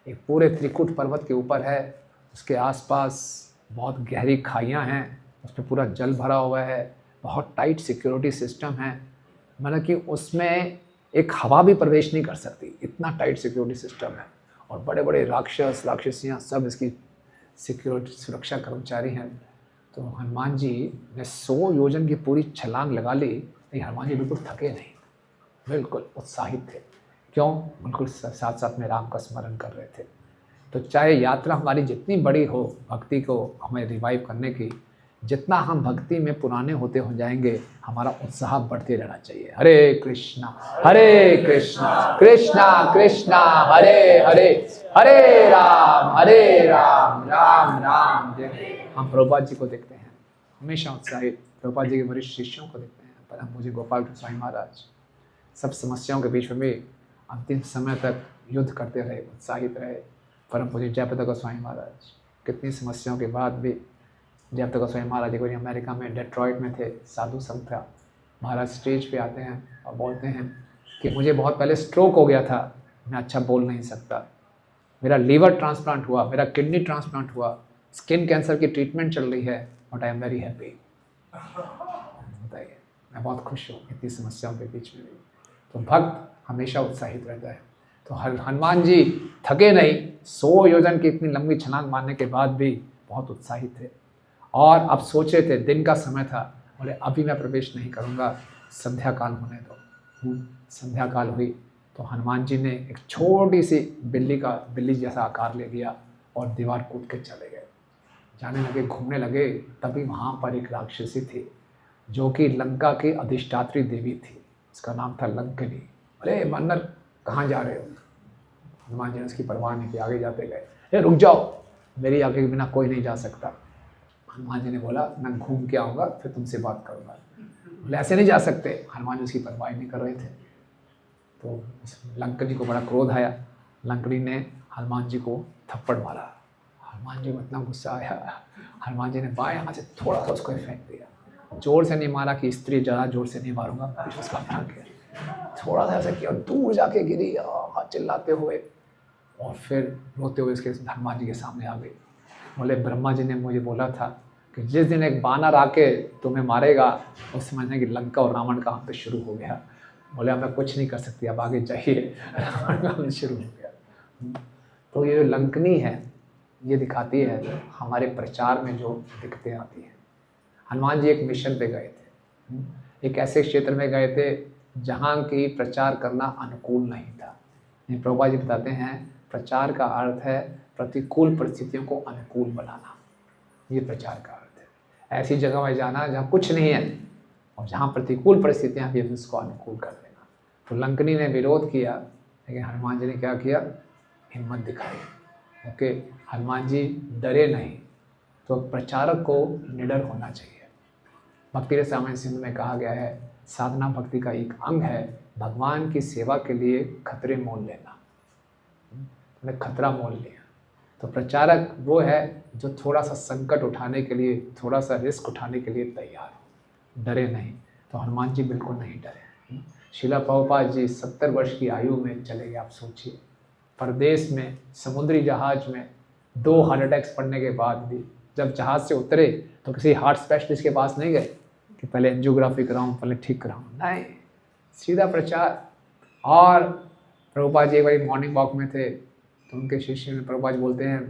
एक पूरे त्रिकुट पर्वत के ऊपर है, उसके आसपास बहुत गहरी खाइयां हैं, उस पर पूरा जल भरा हुआ है, बहुत टाइट सिक्योरिटी सिस्टम है, मतलब कि उसमें एक हवा भी प्रवेश नहीं कर सकती, इतना टाइट सिक्योरिटी सिस्टम है। और बड़े बड़े राक्षसियाँ सब इसकी सिक्योरिटी सुरक्षा कर्मचारी हैं। तो हनुमान जी ने 100 योजन की पूरी छलांग लगा ली, लेकिन हनुमान जी बिल्कुल थके नहीं, बिल्कुल उत्साहित थे। क्यों? बिल्कुल साथ साथ में राम का स्मरण कर रहे थे। तो चाहे यात्रा हमारी जितनी बड़ी हो भक्ति को हमें रिवाइव करने की, जितना हम भक्ति में पुराने होते हो जाएंगे, हमारा उत्साह बढ़ते रहना चाहिए। हरे कृष्णा कृष्णा कृष्णा हरे हरे, हरे राम राम राम जय। हम प्रभुपाद जी को देखते हैं हमेशा उत्साहित, प्रभुपाद जी के वरिष्ठ शिष्यों को देखते हैं, परम पूज्य गोपाल कृष्ण स्वामी महाराज सब समस्याओं के बीच में भी अंतिम समय तक युद्ध करते रहे, उत्साहित रहे। परम पूज्य जयप्रदा गोस्वामी महाराज कितनी समस्याओं के बाद भी, जयप्रदा गोस्वामी महाराज एक बार अमेरिका में डेट्रॉइट में थे, साधु संघ था, महाराज स्टेज पे आते हैं और बोलते हैं कि मुझे बहुत पहले स्ट्रोक हो गया था, मैं अच्छा बोल नहीं सकता, मेरा लीवर ट्रांसप्लांट हुआ, मेरा किडनी ट्रांसप्लांट हुआ, स्किन कैंसर की ट्रीटमेंट चल रही है, but I am very happy. बताइए, मैं बहुत खुश हूँ इतनी समस्याओं के बीच में भी। तो भक्त हमेशा उत्साहित रहता है। तो हनुमान जी थके नहीं, 100 योजन की इतनी लंबी छलांग मारने के बाद भी बहुत उत्साहित थे। और अब सोचे थे, दिन का समय था, बोले अभी मैं प्रवेश नहीं करूँगा, संध्या काल होने दो। संध्या काल हुई तो हनुमान जी ने एक छोटी सी बिल्ली जैसा आकार ले लिया और दीवार कूद के चले गए। जाने लगे, घूमने लगे, तभी वहाँ पर एक राक्षसी थी जो कि लंका की अधिष्ठात्री देवी थी, उसका नाम था लंकनी। अरे वानर कहाँ जा रहे हो? हनुमान जी ने उसकी परवाह नहीं की, आगे जाते गए। ए रुक जाओ, मेरी आगे के बिना कोई नहीं जा सकता। हनुमान जी ने बोला मैं घूम के आऊँगा फिर तुमसे बात करूँगा। बोले ऐसे नहीं जा सकते। हनुमान जी उसकी परवाह नहीं कर रहे थे। तो लंकनी को बड़ा क्रोध आया, लंकनी ने हनुमान जी को थप्पड़ मारा। हनुमान जी को इतना गुस्सा आया, हनुमान जी ने बाएं हाथ से थोड़ा सा उसको फेंक दिया, जोर से नहीं मारा कि स्त्री ज़्यादा जोर से नहीं मारूंगा, उसका फेंक गया, थोड़ा सा ऐसा किया, दूर जाके गिरी चिल्लाते हुए, और फिर रोते हुए उसके हनुमान जी के सामने आ गई। बोले ब्रह्मा जी ने मुझे बोला था कि जिस दिन एक बानर आके तुम्हें मारेगा उस समझने की लंका और रावण का अंत शुरू हो गया। बोले मैं कुछ नहीं कर सकती, अब आगे जाइए, रावण का अंत शुरू हो गया। तो ये जो लंकनी है ये दिखाती है हमारे प्रचार में जो दिक्कतें आती हैं। हनुमान जी एक मिशन पे गए थे, एक ऐसे क्षेत्र में गए थे जहाँ की प्रचार करना अनुकूल नहीं था। प्रभुपाद जी बताते हैं प्रचार का अर्थ है प्रतिकूल परिस्थितियों को अनुकूल बनाना, ये प्रचार का अर्थ है। ऐसी जगह में जाना जहाँ कुछ नहीं है और जहाँ प्रतिकूल परिस्थितियाँ भी उसको अनुकूल कर देना। तो लंकनी ने विरोध किया, लेकिन हनुमान जी ने क्या किया, हिम्मत दिखाई। ओके, हनुमान जी डरे नहीं। तो प्रचारक को निडर होना चाहिए। भक्ति रस रामायण सिंधु में कहा गया है साधना भक्ति का एक अंग है भगवान की सेवा के लिए खतरे मोल लेना। मैंने खतरा मोल लिया। तो प्रचारक वो है जो थोड़ा सा संकट उठाने के लिए, थोड़ा सा रिस्क उठाने के लिए तैयार हो, डरे नहीं। तो हनुमान जी बिल्कुल नहीं डरे। शिला प्रभुपाद जी 70 वर्ष की आयु में चले गए। आप सोचिए, परदेश में समुद्री जहाज में 2 हार्ट अटैक्स पड़ने के बाद भी जब जहाज से उतरे तो किसी हार्ट स्पेशलिस्ट के पास नहीं गए कि पहले एंजियोग्राफी कराऊं, पहले ठीक कराऊं, नहीं, सीधा प्रचार। और प्रभुपाद जी एक बार मॉर्निंग वॉक में थे तो उनके शिष्य में प्रभुपाद जी बोलते हैं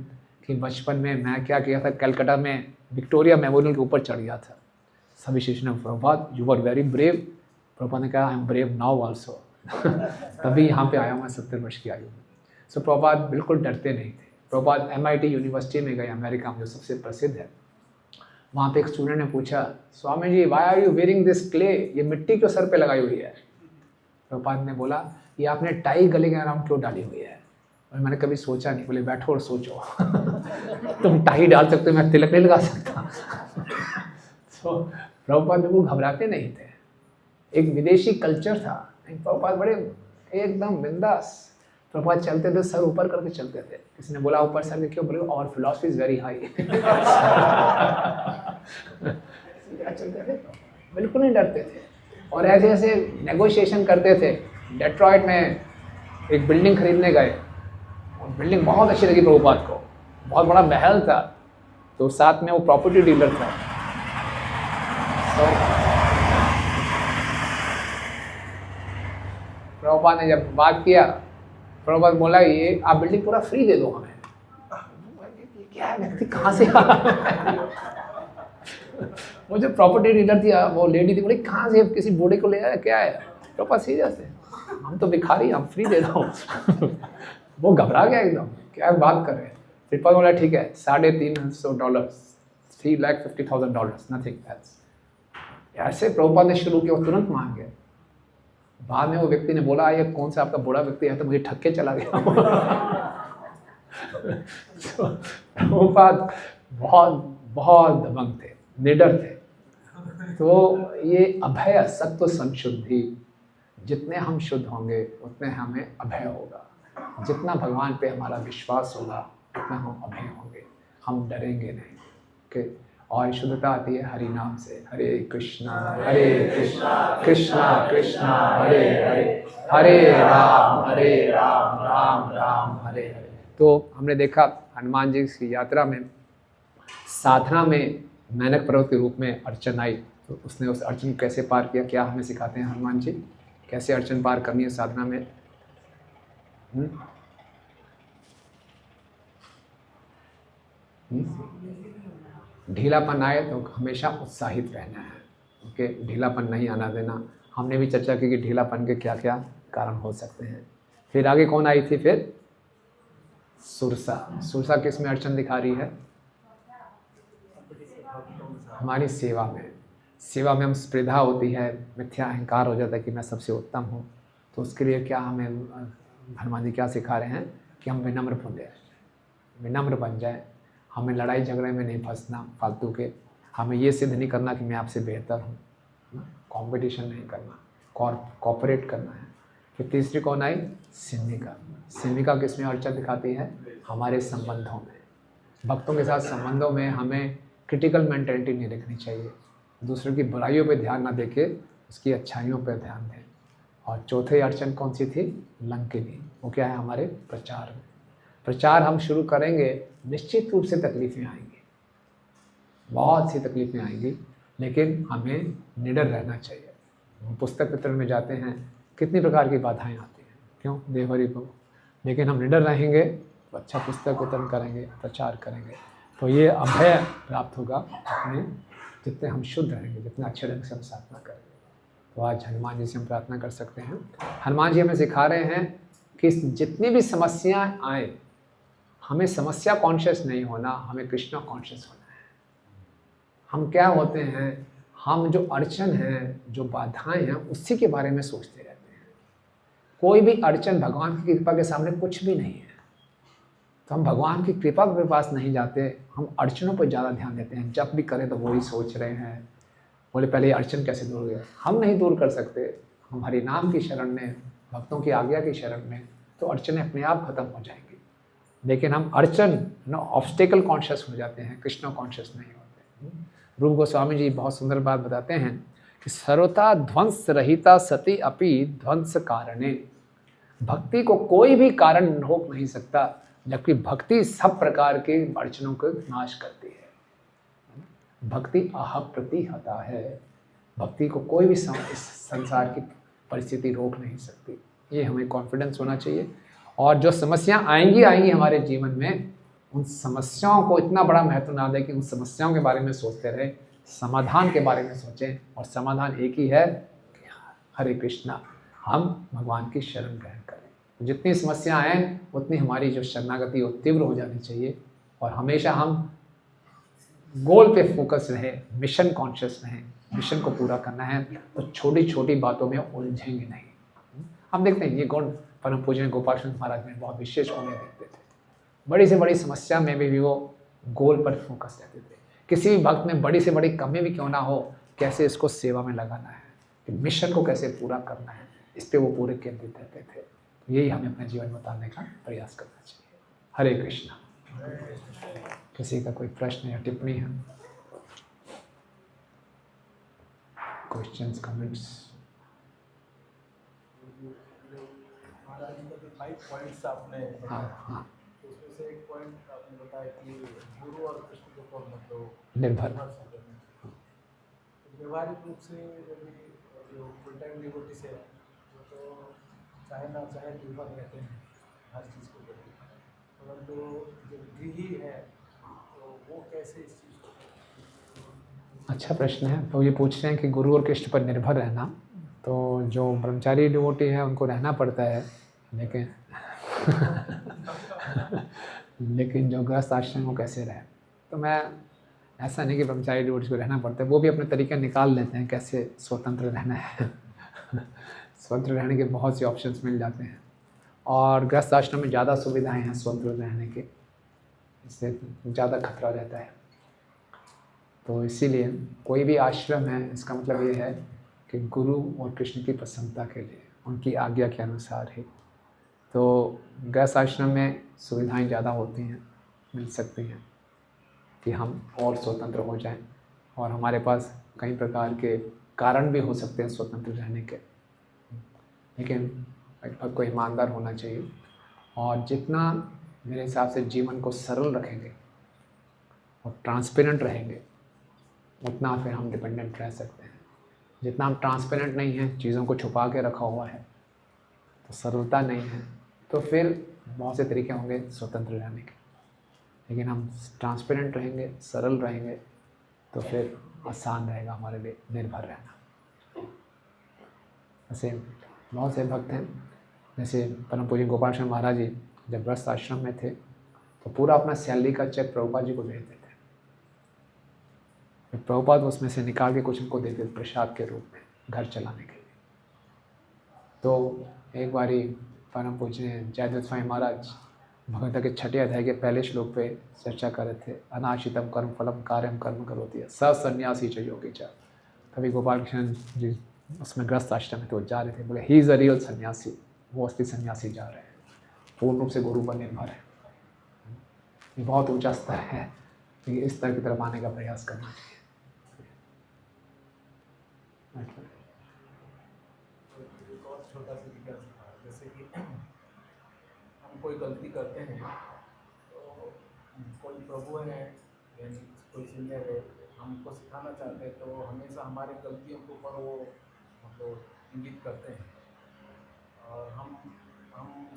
कि बचपन में मैं क्या किया था, कलकत्ता में विक्टोरिया मेमोरियल के ऊपर चढ़ गया था। सभी शिष्य ने Prabhupada you are very brave. Prabhupada ने कहा I am brave now also. तभी यहाँ पे आया हूँ मैं 70 वर्ष की आयु में। सो प्रभुपाद बिल्कुल डरते नहीं थे। प्रभुपाद MIT यूनिवर्सिटी में गए, अमेरिका में, जो सबसे प्रसिद्ध है। वहाँ पे एक स्टूडेंट ने पूछा, Swami ji why are you wearing this clay, ये मिट्टी क्यों सर पे लगाई हुई है? प्रभुपाद ने बोला ये आपने टाई गले के अराउंड क्यों डाली हुई है? और मैंने कभी सोचा नहीं। बोले बैठो और सोचो। तुम टाई डाल सकते हो, मैं तिलक नहीं लगा सकता। तो प्रभुपाद वो घबराते नहीं थे। एक विदेशी कल्चर था, प्रभुपाद बड़े एकदम बिंदास। प्रभुपाद चलते थे सर ऊपर करके चलते थे। किसी ने बोला ऊपर सर क्यों? बोले और फिलॉसफी इज वेरी हाई। चलते थे, बिल्कुल नहीं डरते थे। और ऐसे ऐसे नेगोशिएशन करते थे। डेट्रॉइट में एक बिल्डिंग खरीदने गए और बिल्डिंग बहुत अच्छी लगी प्रभुपाद को, बहुत बड़ा महल था। तो साथ में वो प्रॉपर्टी डीलर था। प्रभुपाद ने जब बात किया, प्रभुपाद बोला ये आप बिल्डिंग पूरा फ्री दे दो हमें। क्या व्यक्ति कहाँ से वो जो प्रॉपर्टी डीलर थी, वो लेडी थी, बोली कहाँ से किसी बूढ़े को ले आया, क्या है? प्रभुपाद सीरियस है, हम तो भिखारी, हम फ्री दे दो। वो घबरा गया एकदम, क्या बात कर रहे हैं। फिर बोला ठीक है $350 $350,000, नथिंग एल्स। ऐसे प्रभुपाद ने शुरू किया, वो तुरंत मान गए। बाद में वो व्यक्ति ने बोला, ये कौन सा आपका बुरा व्यक्ति है, तो मुझे ठग के चला गया। प्रभुपाद बहुत बहुत दबंग थे, निडर थे। तो ये अभय सत्व संशुद्धि, जितने हम शुद्ध होंगे उतने हमें अभय होगा। जितना भगवान पे हमारा विश्वास होगा उतना हम अभय होंगे, हम डरेंगे नहीं। ओके, और शुद्धता आती है हरि नाम से। हरे कृष्णा कृष्णा कृष्णा हरे हरे, हरे राम राम राम हरे हरे। तो हमने देखा हनुमान जी की यात्रा में साधना में मेनक पर्वत के रूप में अड़चन आई, तो उसने उस अड़चन को कैसे पार किया, क्या हमें सिखाते हैं हनुमान जी, कैसे अड़चन पार करनी है साधना में। ढीलापन आए तो हमेशा उत्साहित रहना है। ओके, ढीलापन नहीं आना देना। हमने भी चर्चा की कि ढीलापन के क्या क्या कारण हो सकते हैं। फिर आगे कौन आई थी, फिर सुरसा। सुरसा किस में अड़चन दिखा रही है, हमारी सेवा में। सेवा में हम स्पर्धा होती है, मिथ्या अहंकार हो जाता है कि मैं सबसे उत्तम हूँ। तो उसके लिए क्या हमें हनुमान जी क्या सिखा रहे हैं कि हम विनम्र बने, विनम्र बन जाए। हमें लड़ाई झगड़े में नहीं फंसना फालतू के। हमें ये सिद्ध नहीं करना कि मैं आपसे बेहतर हूँ, कंपटीशन नहीं करना, कॉपरेट करना है। फिर तीसरी कौन आई, सिन्निका। सिन्निका किसमें अड़चन दिखाती है, हमारे संबंधों में। भक्तों के साथ संबंधों में हमें क्रिटिकल मेंटेलिटी नहीं रखनी चाहिए। दूसरों की बुराइयों पे ध्यान ना देके उसकी अच्छाइयों पे ध्यान दें। और चौथी अड़चन कौन सी थी, लंकिनी। वो क्या है, हमारे प्रचार में। प्रचार हम शुरू करेंगे, निश्चित रूप से तकलीफ़ें आएंगी, बहुत सी तकलीफ़ें आएंगी, लेकिन हमें निडर रहना चाहिए। हम पुस्तक वितरण में जाते हैं, कितनी प्रकार की बाधाएं आती हैं, क्यों, देवहरि को, लेकिन हम निडर रहेंगे तो अच्छा पुस्तक वितरण करेंगे, प्रचार करेंगे। तो ये अभय प्राप्त होगा अपने, जितने हम शुद्ध रहेंगे, जितने अच्छे ढंग से हम साधना करेंगे। तो आज हनुमान जी से हम प्रार्थना कर सकते हैं। हनुमान जी हमें सिखा रहे हैं कि जितनी भी समस्याएं आए, हमें समस्या कॉन्शियस नहीं होना, हमें कृष्णा कॉन्शियस होना है। हम क्या होते हैं, हम जो अड़चन है, जो बाधाएं हैं, उसी के बारे में सोचते रहते हैं। कोई भी अड़चन भगवान की कृपा के सामने कुछ भी नहीं है। तो हम भगवान की कृपा के पास नहीं जाते, हम अड़चनों पर ज़्यादा ध्यान देते हैं। जब भी करें तो वही सोच रहे हैं, बोले पहले ये अड़चन कैसे दूर हो, हम नहीं दूर कर सकते। हम हरि नाम की शरण में, भक्तों की आज्ञा की शरण में, तो अड़चनें अपने आप खत्म हो जाएंगी। लेकिन हम अड़चन ऑब्स्टेकल कॉन्शियस हो जाते हैं, कृष्ण कॉन्शियस नहीं होते। रूप गोस्वामी जी बहुत सुंदर बात बताते हैं कि सर्वथा ध्वंस रहिता सती अपि ध्वंस कारणे। भक्ति को कोई भी कारण रोक नहीं सकता, जबकि भक्ति सब प्रकार के अड़चनों को नाश करती है। भक्ति अप्रतिहता है। भक्ति को कोई भी इस संसार की परिस्थिति रोक नहीं सकती। ये हमें कॉन्फिडेंस होना चाहिए। और जो समस्याएं आएंगी हमारे जीवन में, उन समस्याओं को इतना बड़ा महत्व ना दें कि उन समस्याओं के बारे में सोचते रहे, समाधान के बारे में सोचें। और समाधान एक ही है कि हरे कृष्णा, हम भगवान की शरण ग्रहण करें। जितनी समस्याएं आएँ उतनी हमारी जो शरणागति वो तीव्र हो जानी चाहिए। और हमेशा हम गोल पे फोकस रहे, मिशन कॉन्शियस रहें। मिशन को पूरा करना है तो छोटी छोटी बातों में उलझेंगे नहीं। हम देखते हैं ये गुण परम पूज्य गोपाल कृष्ण महाराज में बहुत विशेष होने देखते थे। बड़ी से बड़ी समस्या में भी वो गोल पर फोकस रहते थे। किसी भी भक्त में बड़ी से बड़ी कमी भी क्यों ना हो, कैसे इसको सेवा में लगाना है, कि मिशन को कैसे पूरा करना है, इस पर वो पूरे केंद्रित रहते थे। तो यही हमें अपने जीवन में उतारने का प्रयास करना चाहिए। हरे कृष्णा। किसी का कोई प्रश्न या टिप्पणी है, क्वेश्चंस, कमेंट्स? महाराज जी का 5 पॉइंट्स आपने, हाँ, उसमें से एक पॉइंट आपने बताया कि गुरु और कृष्ण के ऊपर मतलब निर्भर। व्यवहारिक रूप से जो फुल टाइम डिवोटीज है वो तो चाहे ना चाहे निर्भर रहते हैं हर चीज़ को लेकर, परंतु जो गृही है तो वो कैसे इस चीज़ को। अच्छा प्रश्न है। तो ये पूछ रहे हैं कि गुरु और कृष्ण पर निर्भर रहना। तो जो ब्रह्मचारी डिवोटी है उनको रहना पड़ता है, लेकिन लेकिन जो गृहस्थ आश्रम वो कैसे रहे। तो मैं ऐसा नहीं कि ब्रह्मचारी डिवोटीज को रहना पड़ता है, वो भी अपने तरीके निकाल लेते हैं कैसे स्वतंत्र रहना है। स्वतंत्र रहने के बहुत से ऑप्शंस मिल जाते हैं, और गृहस्थ आश्रम में ज़्यादा सुविधाएं हैं स्वतंत्र रहने के, इससे ज़्यादा खतरा रहता है। तो इसीलिए कोई भी आश्रम है, इसका मतलब ये है कि गुरु और कृष्ण की प्रसन्नता के लिए, उनकी आज्ञा के अनुसार ही। तो गृहस्थ आश्रम में सुविधाएं ज़्यादा होती हैं, मिल सकती हैं कि हम और स्वतंत्र हो जाएं, और हमारे पास कई प्रकार के कारण भी हो सकते हैं स्वतंत्र रहने के, लेकिन भक्त को ईमानदार होना चाहिए, और जितना मेरे हिसाब से जीवन को सरल रखेंगे और ट्रांसपेरेंट रहेंगे, उतना फिर हम डिपेंडेंट रह सकते हैं। जितना हम ट्रांसपेरेंट नहीं हैं, चीज़ों को छुपा के रखा हुआ है, तो सरलता नहीं है, तो फिर बहुत से तरीके होंगे स्वतंत्र रहने के। लेकिन हम ट्रांसपेरेंट रहेंगे, सरल रहेंगे, तो फिर आसान रहेगा हमारे लिए निर्भर रहना। ऐसे बहुत से भक्त हैं, जैसे परम पूज्य गोपाल शर्मा महाराज जी जब गृहस्थ आश्रम में थे, तो पूरा अपना सैलरी का चेक प्रभुपाद जी को भेजते थे। फिर प्रभुपाद उसमें से निकाल के कुछ उनको देते थे प्रसाद के रूप में घर चलाने के लिए। तो एक बारी परम पूज्य जयदेव स्वामी महाराज भगवद्गीता के 6 अध्याय के पहले श्लोक पे चर्चा कर रहे थे, अनाशितम कर्म फलम कार्यम कर्म करोति स सन्यासी च योगी च। कभी गोपाल कृष्ण जी उसमें ग्रस्त आश्रम में तो जा रहे थे, बोले ही इज़ अ रियल सन्यासी, वो असली सन्यासी जा रहे हैं, पूर्ण रूप से गुरु पर निर्भर है। ये बहुत ऊंचा स्तर है, तो इस स्तर की तरफ आने का प्रयास करना चाहिए। एक और छोटा सा जिक्र था, जैसे कि हम कोई गलती करते हैं, तो कोई प्रभु है यानी कोई सीनियर है, हमको सिखाना चाहते हैं, तो हमेशा हमारे गलतियों के ऊपर वो मतलब इंगित करते हैं, और हम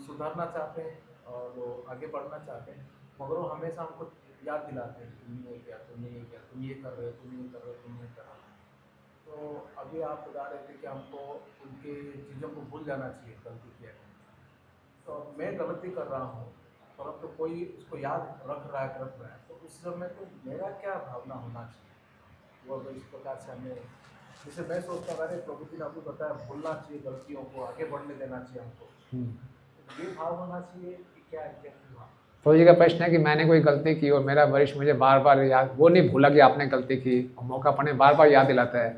सुधरना चाहते हैं और वो आगे बढ़ना चाहते हैं, मगर वो हमेशा हमको याद दिलाते हैं कि तुम ये किया, तुम ये किया, तुम ये कर रहे हो, तुम ये कर रहे हो, तुम ये कर रहे हो। तो अभी आप बता रहे थे कि हमको उनके चीज़ों को भूल जाना चाहिए गलती किया है। तो मैं गलती कर रहा हूँ, परंतु कोई उसको याद रख रहा है, तो उस समय तो मेरा क्या भावना होना चाहिए, वो अगर इस प्रकार से हमें, जैसे मैं सोचता था, प्रभु जी ने आपको बताया भूलना चाहिए गलतियों को, आगे बढ़ने देना चाहिए हमको, ये भाव होना चाहिए कि क्या है, क्या भाव? तो जी का प्रश्न है कि मैंने कोई गलती की और मेरा वरिष्ठ मुझे बार बार याद, वो नहीं भूला कि आपने गलती की, मौका पड़ने बार बार याद दिलाता है,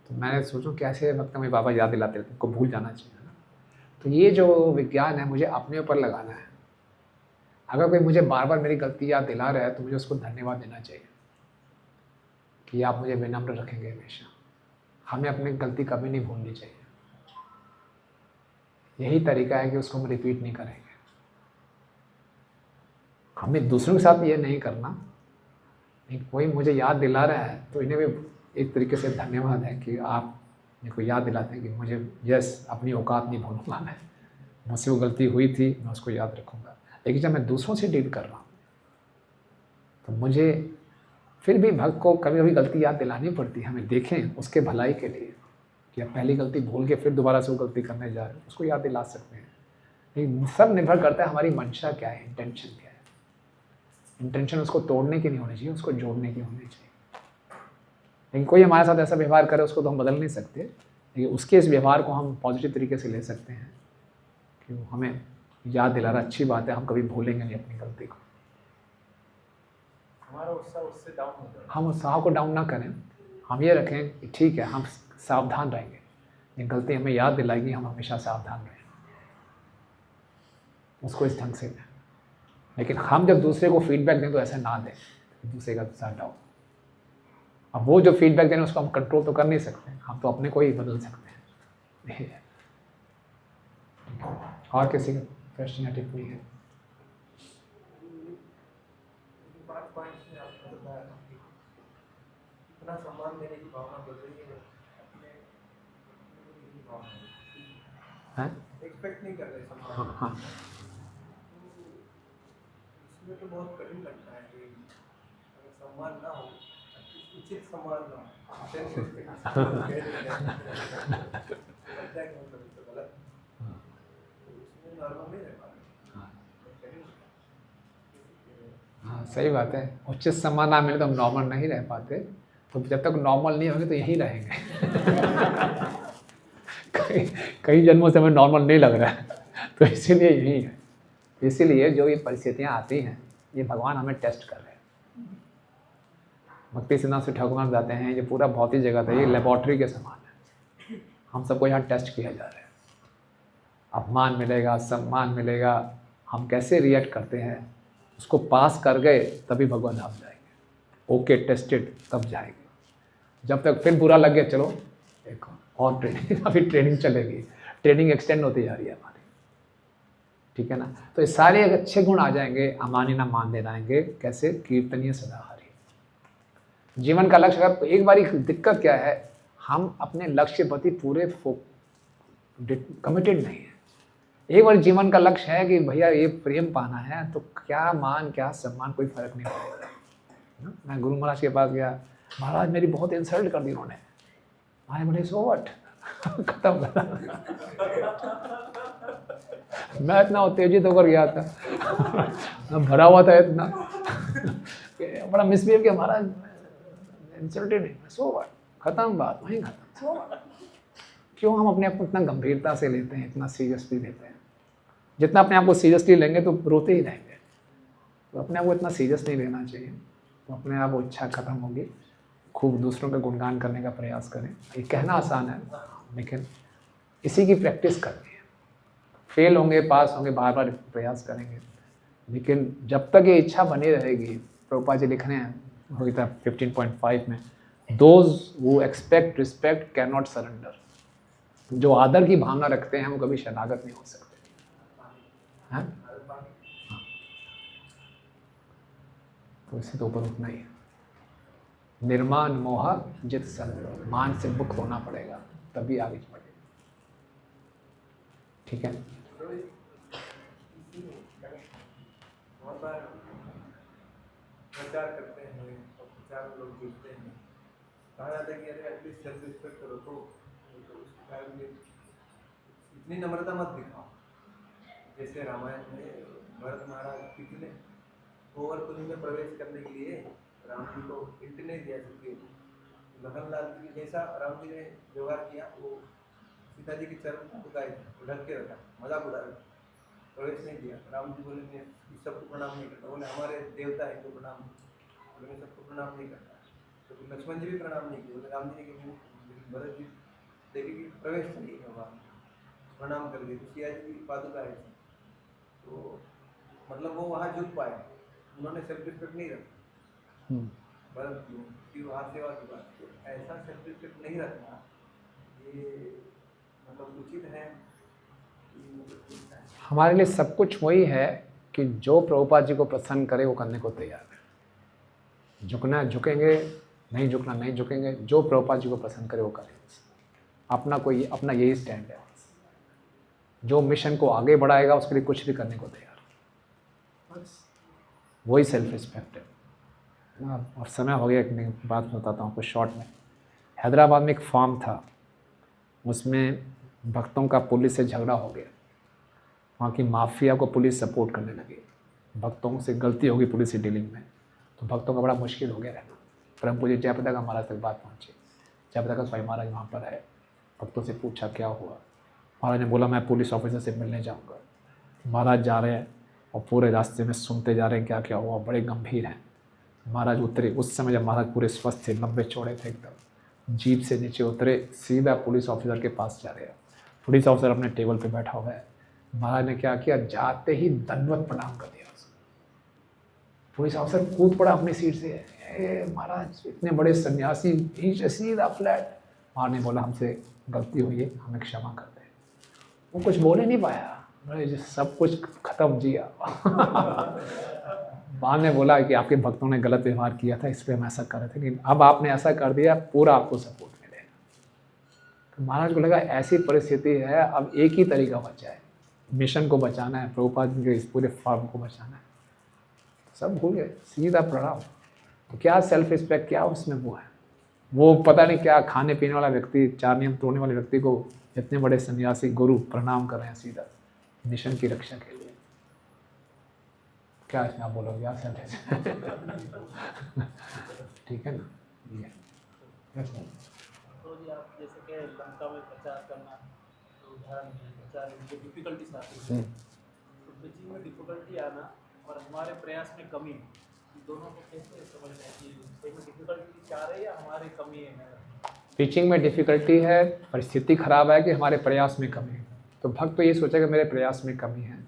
तो मैंने सोचूं कैसे वक्त में बाबा याद दिलाते रहते, उनको भूल जाना चाहिए ना। तो ये जो विज्ञान है मुझे अपने ऊपर लगाना है। अगर कोई मुझे बार बार मेरी गलती याद दिला रहा है, तो मुझे उसको धन्यवाद देना चाहिए कि आप मुझे विनम्र रखेंगे हमेशा। हमें अपनी गलती कभी नहीं भूलनी चाहिए। यही तरीका है कि उसको हम रिपीट नहीं करेंगे। हमें दूसरों के साथ ये नहीं करना, कोई मुझे याद दिला रहा है तो इन्हें भी एक तरीके से धन्यवाद है कि आप मेरे को याद दिलाते हैं कि मुझे यस अपनी औकात नहीं भूलूंगा, मैं मुझसे वो गलती हुई थी, मैं उसको याद रखूँगा। लेकिन जब मैं दूसरों से डील कर रहा हूँ तो मुझे फिर भी भक्त को कभी कभी गलती याद दिलानी पड़ती है, हमें देखें उसके भलाई के लिए कि आप पहली गलती भूल के फिर दोबारा से वो गलती करने जा रहे हैं, उसको याद दिला सकते हैं। लेकिन सब निर्भर करता है हमारी मंशा क्या है, इंटेंशन क्या है। इंटेंशन उसको तोड़ने की नहीं होनी चाहिए, उसको जोड़ने की होनी चाहिए। लेकिन कोई हमारे साथ ऐसा व्यवहार करे उसको तो हम बदल नहीं सकते, लेकिन उसके इस व्यवहार को हम पॉजिटिव तरीके से ले सकते हैं कि वो हमें याद दिला रहा, अच्छी बात है, हम कभी भूलेंगे नहीं अपनी गलती को। हमारा उत्साह उससे डाउन हो जाए, हम उत्साह को डाउन ना करें, हम ये रखें कि ठीक है हम सावधान रहेंगे, ये गलती हमें याद दिलाएगी, हम हमेशा सावधान रहें, उसको इस ढंग से दें। लेकिन हम जब दूसरे को फीडबैक दें तो ऐसा ना दें दूसरे का उत्साह डाउन। अब वो जो फीडबैक दें उसको हम कंट्रोल तो कर नहीं सकते, हम तो अपने को ही बदल सकते हैं। और किसी का प्रश्न या टिप्पणी है? 5 पॉइंट्स में आपने बताया कि इतना सम्मान देने की भावना बढ़ रही है, अपने एक्सपेक्ट नहीं कर रहे सम्मान। हाँ, इसमें तो बहुत कठिन लगता है कि अगर सम्मान ना हो, उचित सम्मान ना हो, गलत, उसमें नॉर्मल नहीं रह पा रहे। हाँ सही बात है, उचित सम्मान ना मिले तो हम नॉर्मल नहीं रह पाते, तो जब तक नॉर्मल नहीं होंगे तो यहीं रहेंगे। कई जन्मों से हमें नॉर्मल नहीं लग रहा है, तो इसीलिए यही है। इसीलिए जो ये परिस्थितियाँ आती हैं, ये भगवान हमें टेस्ट कर रहे हैं। भक्ति सिद्धांत से ठाकुर बताते हैं ये पूरा भौतिक जगत है, ये लेबोरेटरी के समान है। हम सबको यहाँ टेस्ट किया जा रहा है। अपमान मिलेगा, सम्मान मिलेगा, हम कैसे रिएक्ट करते हैं, उसको पास कर गए तभी भगवान धाम जाएंगे। ओके टेस्टेड तब जाएंगे। जब तक फिर बुरा लग गया, चलो एक और ट्रेनिंग, अभी ट्रेनिंग चलेगी, ट्रेनिंग एक्सटेंड होती जा रही है हमारी, ठीक है ना। तो ये सारे अच्छे गुण आ जाएंगे, अमानी ना मान दे जाएंगे। कैसे? कीर्तनीय सदाहरि। जीवन का लक्ष्य, अगर एक बारी दिक्कत क्या है, हम अपने लक्ष्य प्रति पूरे कमिटेड नहीं है। एक बार जीवन का लक्ष्य है कि भैया ये प्रेम पाना है, तो क्या मान क्या सम्मान कोई फर्क नहीं पड़ेगा। मैं गुरु महाराज के पास गया, महाराज मेरी बहुत इंसल्ट कर दी उन्होंने। भाई बोले सो व्हाट, खत्म करा। मैं इतना उत्तेजित होकर गया था, मैं भरा हुआ था इतना, बड़ा मिसबिहेव किया महाराज, इंसल्टेड नहीं, सो व्हाट, खत्म बात, वहीं खत्म। सो व्हाट, क्यों हम अपने आप को इतना गंभीरता से लेते हैं, इतना सीरियसली लेते हैं? जितना अपने आप को सीरियसली लेंगे तो रोते ही रहेंगे। तो अपने आप को इतना सीरियस नहीं लेना चाहिए, तो अपने आप वो इच्छा खत्म होगी। खूब दूसरों का गुणगान करने का प्रयास करें। ये कहना आसान है, लेकिन इसी की प्रैक्टिस करनी है। फेल होंगे, पास होंगे, बार बार प्रयास करेंगे, लेकिन जब तक ये इच्छा बनी रहेगी, प्रभुपाद जी लिख रहे हैं भगवद्गीता 15.5 में, those who expect respect can not surrender. जो आदर की भावना रखते हैं वो कभी शरणागत नहीं हो सकते। हाँ? तो इससे तो ऊपर उठना ही है। निर्मान मोह जित संग, मान से मुक्त होना पड़ेगा, तभी आगे बढ़ेगा। ठीक है। प्रचार करते हैं और प्रचार में लोग जुड़ते हैं, कहा जाता है कि अरे एटलीस्ट सेल्फ रिस्पेक्ट करो, तो इतनी नम्रता मत दिखाओ। जैसे रामायण में भरत महाराज कितने गोवर्धन में प्रवेश करने के लिए राम जी को हिंट नहीं दिया सकते। लखनलाल जी जैसा राम जी ने व्यवहार किया, वो सीता जी के चरण उगाए, ढक के रखा, मजाक उड़ा रखा, प्रवेश नहीं दिया। राम जी बोले मैं सबको प्रणाम नहीं करता, बोले हमारे देवता है तो प्रणाम, बोले मैं सबको प्रणाम नहीं करता। तो लक्ष्मण जी भी प्रणाम नहीं किए, बोले राम जी ने कि भरत जी देखे कि प्रवेश चाहिए भगवान, प्रणाम कर दिए। तो सिया जी की पादुका है, तो मतलब वो वहाँ जुट पाए, उन्होंने सेल्फ रिस्पेक्ट नहीं रखा भरत जी की वहाँ सेवा की बात। तो ऐसा सेल्फ रिस्पेक्ट नहीं रखना ये मतलब उचित है। हमारे लिए सब कुछ वही है कि जो प्रभुपाद जी को प्रसन्न करे वो करने को तैयार है। झुकना झुकेंगे, नहीं झुकना नहीं झुकेंगे, जो प्रभुपाद जी को प्रसन्न करे वो करेंगे। अपना यही स्टैंड है। जो मिशन को आगे बढ़ाएगा उसके लिए कुछ भी करने को तैयार, बस वही सेल्फ रिस्पेक्ट है। और समय हो गया, एक बात बताता हूँ आपको शॉर्ट में। हैदराबाद में एक फार्म था, उसमें भक्तों का पुलिस से झगड़ा हो गया। वहाँ की माफिया को पुलिस सपोर्ट करने लगी, भक्तों से गलती होगी पुलिस से डीलिंग में, तो भक्तों का बड़ा मुश्किल हो गया रहना। परम पूज्य जयप्रदा का महाराज तक बात पहुँची। जयप्रदा का स्वामी महाराज वहाँ पर है, भक्तों से पूछा क्या हुआ। महाराज ने बोला मैं पुलिस ऑफिसर से मिलने जाऊँगा। महाराज जा रहे हैं और पूरे रास्ते में सुनते जा रहे हैं क्या क्या हुआ, बड़े गंभीर हैं। महाराज उतरे, उस समय जब महाराज पूरे स्वस्थ थे, लंबे चौड़े थे एकदम, जीप से नीचे उतरे, सीधा पुलिस ऑफिसर के पास जा रहे हैं। पुलिस ऑफिसर अपने टेबल पे बैठा हुआ है। महाराज ने क्या किया, जाते ही दंडवत प्रणाम कर दिया उसको। पुलिस ऑफिसर कूद पड़ा अपनी सीट से, महाराज इतने बड़े सन्यासी, सीधा फ्लैट। महाराज ने बोला हमसे गलती हुई है, हमें क्षमा कर दें। वो कुछ बोले नहीं पाया, सब कुछ खत्म जिया। बाद में बोला कि आपके भक्तों ने गलत व्यवहार किया था, इसलिए हम ऐसा कर रहे थे, लेकिन अब आपने ऐसा कर दिया, पूरा आपको सपोर्ट मिलेगा। तो महाराज को लगा ऐसी परिस्थिति है, अब एक ही तरीका बचा है, मिशन को बचाना है, प्रभुपाद के इस पूरे फार्म को बचाना है। सब भूल गए, सीधा प्रणाम। तो क्या सेल्फ रिस्पेक्ट, क्या उसमें वो है, वो पता नहीं क्या खाने पीने वाला व्यक्ति, 4 नियम तोड़ने वाले व्यक्ति को इतने बड़े सन्यासी गुरु प्रणाम कर रहे हैं सीधा मिशन की रक्षा के लिए। क्या आप बोलोगे आप सेंटेंस? ठीक है ना? ये yes, sir. तो जी आप जैसे कि लंका में प्रचार करना तो उदाहरण है, प्रचार में जो डिफिकल्टीज आती है तो बीजिंग में डिफिकल्टी आना और हमारे प्रयास में कमी, इन दोनों को कैसे समझना है कि सही में डिफिकल्टी चाह रहे हैं या हमारी कमी है? टीचिंग में डिफ़िकल्टी है, परिस्थिति खराब है कि हमारे प्रयास में कमी है। तो भक्त तो ये सोचेगा मेरे प्रयास में कमी है,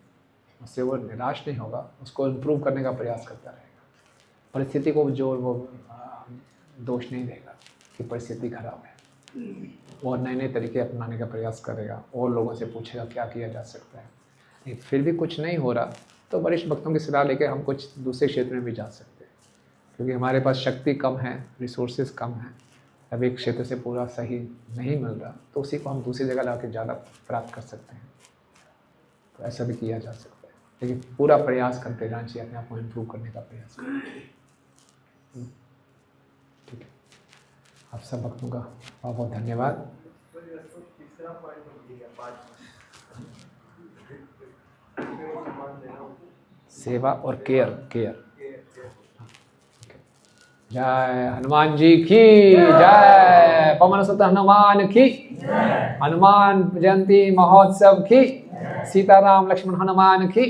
उससे वो निराश नहीं होगा, उसको इम्प्रूव करने का प्रयास करता रहेगा। परिस्थिति को जो वो दोष नहीं देगा कि परिस्थिति खराब है, वो नए नए तरीके अपनाने का प्रयास करेगा और लोगों से पूछेगा क्या किया जा सकता है। नहीं फिर भी कुछ नहीं हो रहा तो वरिष्ठ भक्तों की सलाह लेकर हम कुछ दूसरे क्षेत्र में भी जा सकते हैं, क्योंकि हमारे पास शक्ति कम है, रिसोर्सेज कम है, अब एक क्षेत्र से पूरा सही नहीं मिल रहा तो उसी को हम दूसरी जगह ला के ज़्यादा प्राप्त कर सकते हैं। तो ऐसा भी किया जा सकता है, लेकिन पूरा प्रयास करते रहना चाहिए, अपने आप को इम्प्रूव करने का प्रयास करें। ठीक है, आप सब भक्तों का बहुत बहुत धन्यवाद। तीसरा पॉइंट सेवा और केयर। जय हनुमान जी की जय, पवन सुत हनुमान की, हनुमान जयंती महोत्सव की, सीताराम लक्ष्मण हनुमान की।